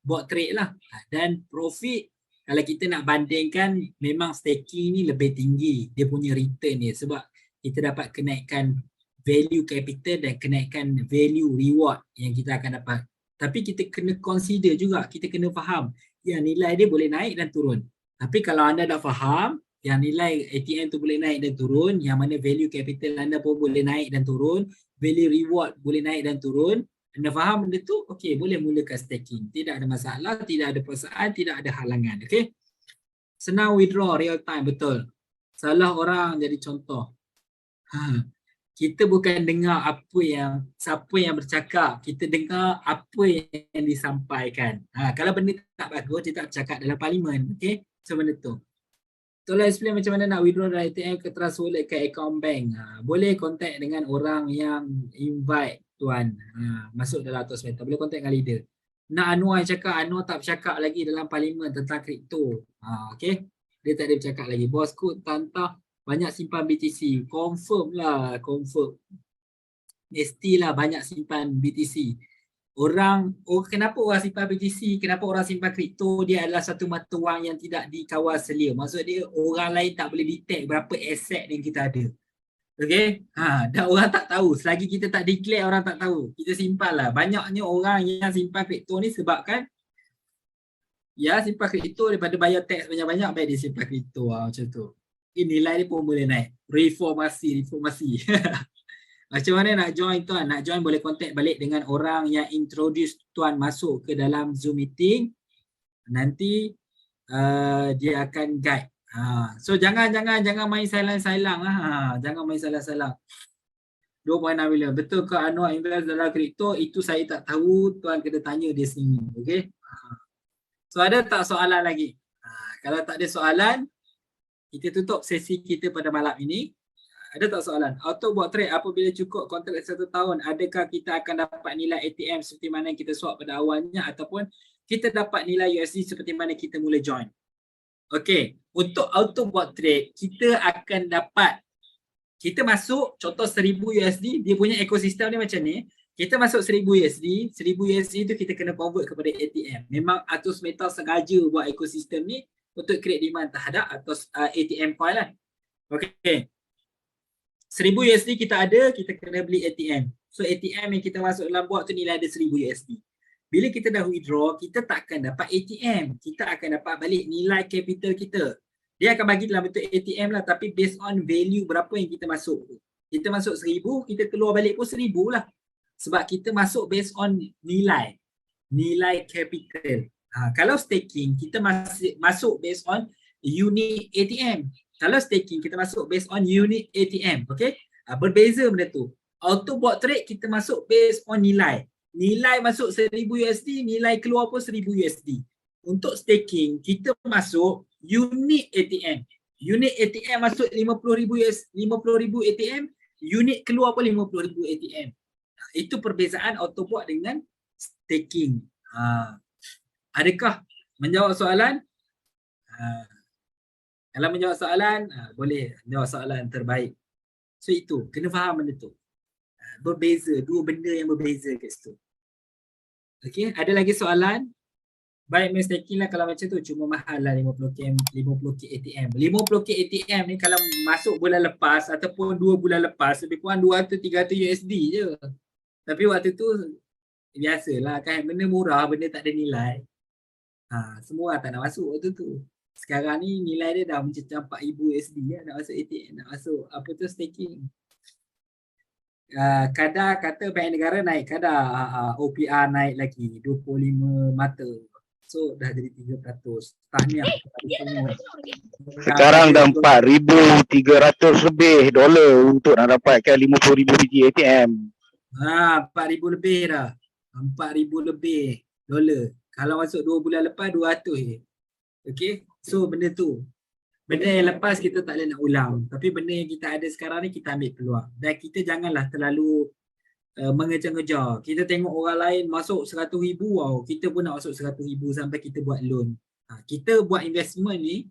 buat trade lah. Dan profit kalau kita nak bandingkan memang staking ni lebih tinggi dia punya return ni sebab kita dapat kenaikan value capital dan kenaikan value reward yang kita akan dapat. Tapi kita kena consider juga, kita kena faham yang nilai dia boleh naik dan turun. Tapi kalau anda dah faham yang nilai ATM tu boleh naik dan turun, yang mana value capital anda pun boleh naik dan turun, value reward boleh naik dan turun, anda faham benda tu, okey, boleh mulakan staking. Tidak ada masalah, tidak ada perasaan, tidak ada halangan. Okey. Senang withdraw real time, betul. Salah orang jadi contoh. Kita bukan dengar siapa yang bercakap, kita dengar apa yang disampaikan. Kalau benda tak bagus, dia tak bercakap dalam parlimen. Okey, so benda tu. Tolong explain macam mana nak withdraw dari ATM ke Trust Wallet ke account bank. Boleh contact dengan orang yang invite tuan masuk dalam Atos Meta. Boleh contact dengan leader. Nak Anwar cakap, Anwar tak bercakap lagi dalam parlimen tentang kripto. Okey, dia tak ada bercakap lagi. Bosku tantah banyak simpan BTC. Confirm lah, confirm. Mestilah banyak simpan BTC. Kenapa orang simpan BTC, kenapa orang simpan kripto, dia adalah satu mata wang yang tidak dikawal selia. Maksud dia orang lain tak boleh detect berapa aset yang kita ada. Okey? Dan orang tak tahu. Selagi kita tak declare, orang tak tahu. Kita simpan lah. Banyaknya orang yang simpan kripto ni sebabkan simpan kripto daripada bayar tax banyak-banyak, baik dia simpan kripto macam tu. Nilai dia pun boleh naik. Reformasi. Macam mana nak join tuan? Nak join boleh contact balik dengan orang yang introduce tuan masuk ke dalam Zoom meeting. Nanti dia akan guide. So jangan main silang-silang lah. Jangan main silang-silang. 2.6 bilion. Betul ke Anwar invest dalam kripto? Itu saya tak tahu. Tuan kena tanya dia sendiri. Okay? So ada tak soalan lagi? Kalau tak ada soalan, kita tutup sesi kita pada malam ini. Ada tak soalan? Auto buat trade apabila cukup kontrak 1 tahun, adakah kita akan dapat nilai ATM seperti mana yang kita swap pada awalnya ataupun kita dapat nilai USD seperti mana kita mula join? Okey, untuk auto buat trade, kita akan dapat, kita masuk contoh 1000 USD, dia punya ekosistem ni macam ni. Kita masuk 1000 USD, 1000 USD tu kita kena convert kepada ATM. Memang Atos Meta sengaja buat ekosistem ni untuk create demand terhadap Atos ATM coin lah. Okey. 1000 USD kita ada, kita kena beli ATM. So ATM yang kita masuk dalam buat tu nilai ada 1000 USD. Bila kita dah withdraw, kita tak akan dapat ATM. Kita akan dapat balik nilai capital kita. Dia akan bagi dalam bentuk ATM lah, tapi based on value berapa yang kita masuk. Kita masuk 1000, kita keluar balik pun 1000 lah. Sebab kita masuk based on nilai capital. Kalau staking, kita masuk based on unit ATM. Kalau staking, kita masuk based on unit ATM. Okay? Berbeza benda tu. Auto bot trade, kita masuk based on nilai. Nilai masuk 1000 USD, nilai keluar pun 1000 USD. Untuk staking, kita masuk unit ATM. Unit ATM masuk 50,000 ATM, unit keluar pun 50,000 ATM. Itu perbezaan auto bot dengan staking. Adakah menjawab soalan? Kalau menjawab soalan, boleh jawab soalan terbaik. So itu, kena faham benda tu. Berbeza, dua benda yang berbeza kat situ. Okey, ada lagi soalan? Baik, main staking lah kalau macam tu, cuma mahal lah 50k ATM. 50k ATM ni kalau masuk bulan lepas ataupun 2 bulan lepas, lebih kurang 200-300 USD je. Tapi waktu tu, biasalah kan, benda murah, benda tak ada nilai. Semua orang tak nak masuk waktu tu. Sekarang ni nilai dia dah mencecah 4,000 USD ya, nak masuk ATM, nak masuk apa tu staking. Kadar kata Bank Negara naik kadar, OPR naik lagi 25 mata. So dah jadi 300. Tahniah kepada semua. Sekarang dah 4,300 lebih dolar untuk nak dapatkan 50,000 biji ATM. 4,000 lebih dah. 4,000 lebih dolar. Kalau masuk 2 bulan lepas 200 je. Okay, so benda tu. Benda yang lepas kita tak boleh nak ulang. Tapi benda yang kita ada sekarang ni kita ambil peluang. Dan kita janganlah terlalu mengejar-ngejar. Kita tengok orang lain masuk 100,000, wow, kita pun nak masuk 100,000 sampai kita buat loan. Kita buat investment ni,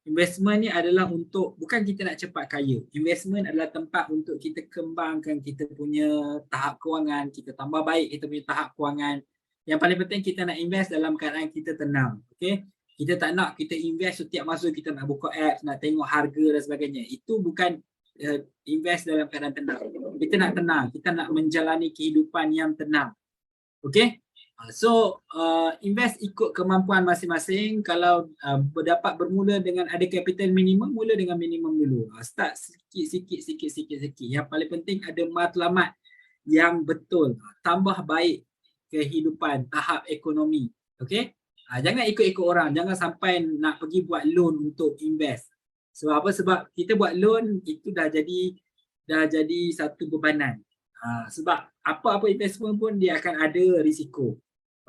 Investment ni adalah untuk, bukan kita nak cepat kaya. Investment adalah tempat untuk kita kembangkan kita punya tahap kewangan, kita tambah baik kita punya tahap kewangan. Yang paling penting kita nak invest dalam keadaan kita tenang. Okay? Kita tak nak kita invest setiap masa kita nak buka apps, nak tengok harga dan sebagainya. Itu bukan invest dalam keadaan tenang. Kita nak tenang, kita nak menjalani kehidupan yang tenang. Okay? So invest ikut kemampuan masing-masing. Kalau dapat bermula dengan ada capital minimum, mula dengan minimum dulu. Start sikit. Yang paling penting ada matlamat yang betul. Tambah baik kehidupan, tahap ekonomi. Okay? Jangan ikut-ikut orang. Jangan sampai nak pergi buat loan untuk invest. Sebab apa? Sebab kita buat loan itu dah jadi satu bebanan. Sebab apa-apa investment pun dia akan ada risiko.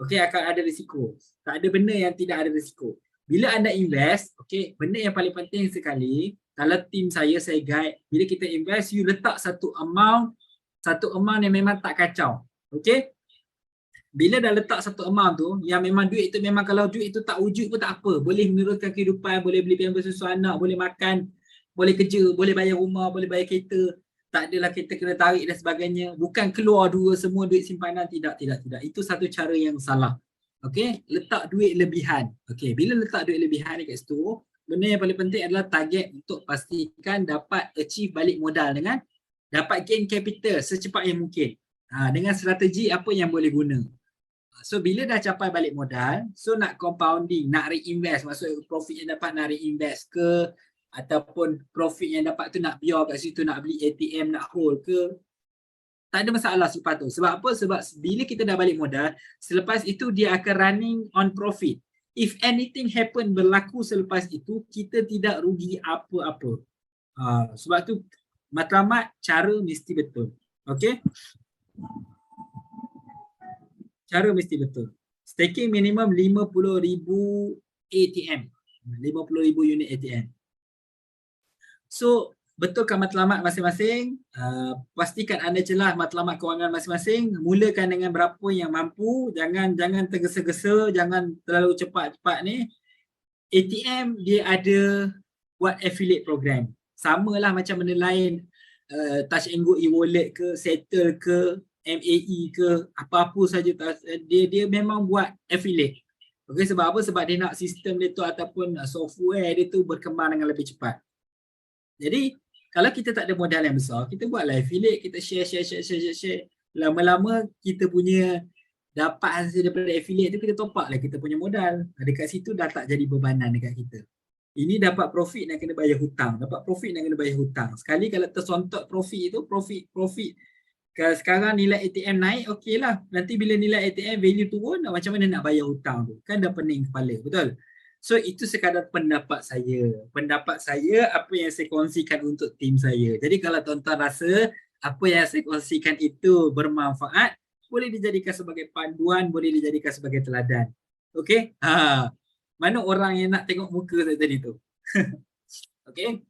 Okey, akan ada risiko. Tak ada benda yang tidak ada risiko. Bila anda invest, okey, benda yang paling penting sekali, kalau tim saya guide, bila kita invest, you letak satu amount yang memang tak kacau. Okey? Bila dah letak satu amount tu, yang memang duit tu memang kalau duit tu tak wujud pun tak apa. Boleh meneruskan kehidupan, boleh beli pampers susu anak, boleh makan, boleh kerja, boleh bayar rumah, boleh bayar kereta. Tak adalah kita kena tarik dan sebagainya. Bukan keluar semua duit simpanan. Tidak. Itu satu cara yang salah. Okey, letak duit lebihan. Okey, bila letak duit lebihan dekat situ, benda yang paling penting adalah target untuk pastikan dapat achieve balik modal dengan dapat gain capital secepat yang mungkin. Dengan strategi apa yang boleh guna. So bila dah capai balik modal, so nak compounding, nak reinvest, maksud profit yang dapat nak reinvest ke, ataupun profit yang dapat tu nak biar kat situ, nak beli ATM, nak hold ke, tak ada masalah selepas tu. Sebab apa? Sebab bila kita dah balik modal, selepas itu dia akan running on profit. If anything happen berlaku selepas itu, kita tidak rugi apa-apa. Sebab tu matlamat cara mesti betul. Okay? Cara mesti betul. Staking minimum 50,000 ATM. 50,000 unit ATM. So, betulkan matlamat masing-masing, pastikan anda jelas matlamat kewangan masing-masing, mulakan dengan berapa yang mampu, jangan tergesa-gesa, jangan terlalu cepat-cepat ni. ATM dia ada buat affiliate program. Samalah macam benda lain, Touch and Go e-wallet ke, Settle ke, MAE ke, apa-apa saja dia memang buat affiliate. Okay, sebab apa? Sebab dia nak sistem dia tu ataupun software dia tu berkembang dengan lebih cepat. Jadi, kalau kita tak ada modal yang besar, kita buatlah affiliate, kita share. Lama-lama kita punya dapat hasil daripada affiliate tu, kita top up lah kita punya modal. Dekat situ dah tak jadi bebanan dekat kita. Ini dapat profit nak kena bayar hutang. Sekali kalau tersontok profit itu, profit. Kalau sekarang nilai ATM naik, okey lah. Nanti bila nilai ATM value turun, macam mana nak bayar hutang tu? Kan dah pening kepala, betul? So itu sekadar pendapat saya. Apa yang saya kongsikan untuk tim saya. Jadi kalau tuan-tuan rasa apa yang saya kongsikan itu bermanfaat, boleh dijadikan sebagai panduan, boleh dijadikan sebagai teladan. Okey? Mana orang yang nak tengok muka saya tadi tu? Okey?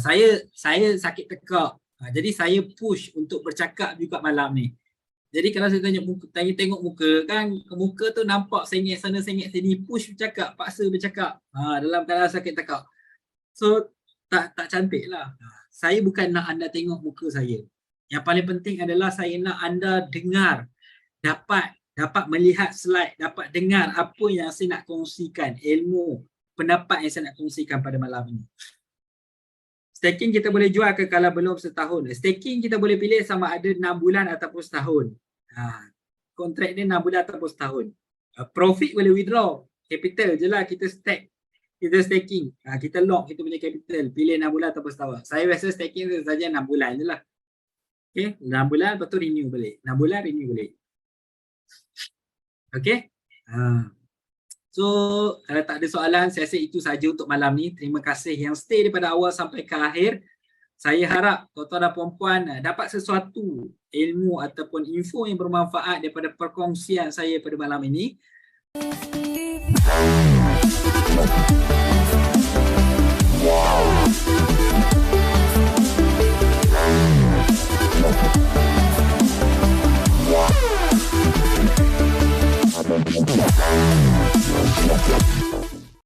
Saya sakit tekak. Jadi saya push untuk bercakap juga malam ni. Jadi kalau saya tengok muka kan, muka tu nampak sengit sana sengit sini, push bercakap, paksa bercakap dalam keadaan sakit tekak. So tak cantik lah. Saya bukan nak anda tengok muka saya. Yang paling penting adalah saya nak anda dengar, dapat melihat slide, dapat dengar apa yang saya nak kongsikan, ilmu, pendapat yang saya nak kongsikan pada malam ini. Staking kita boleh jual ke kalau belum setahun? Staking kita boleh pilih sama ada 6 bulan ataupun setahun. Kontrak dia 6 bulan ataupun setahun. Profit boleh withdraw. Capital je lah kita staking. Kita lock kita punya capital. Pilih 6 bulan ataupun setahun. Saya rasa staking saja 6 bulan je lah. Okay, 6 bulan lepas tu renew balik. 6 bulan renew balik. Okay. So, kalau tak ada soalan, saya rasa itu saja untuk malam ni. Terima kasih yang stay daripada awal sampai ke akhir. Saya harap tuan-tuan dan puan-puan dapat sesuatu ilmu ataupun info yang bermanfaat daripada perkongsian saya pada malam ini. Wow.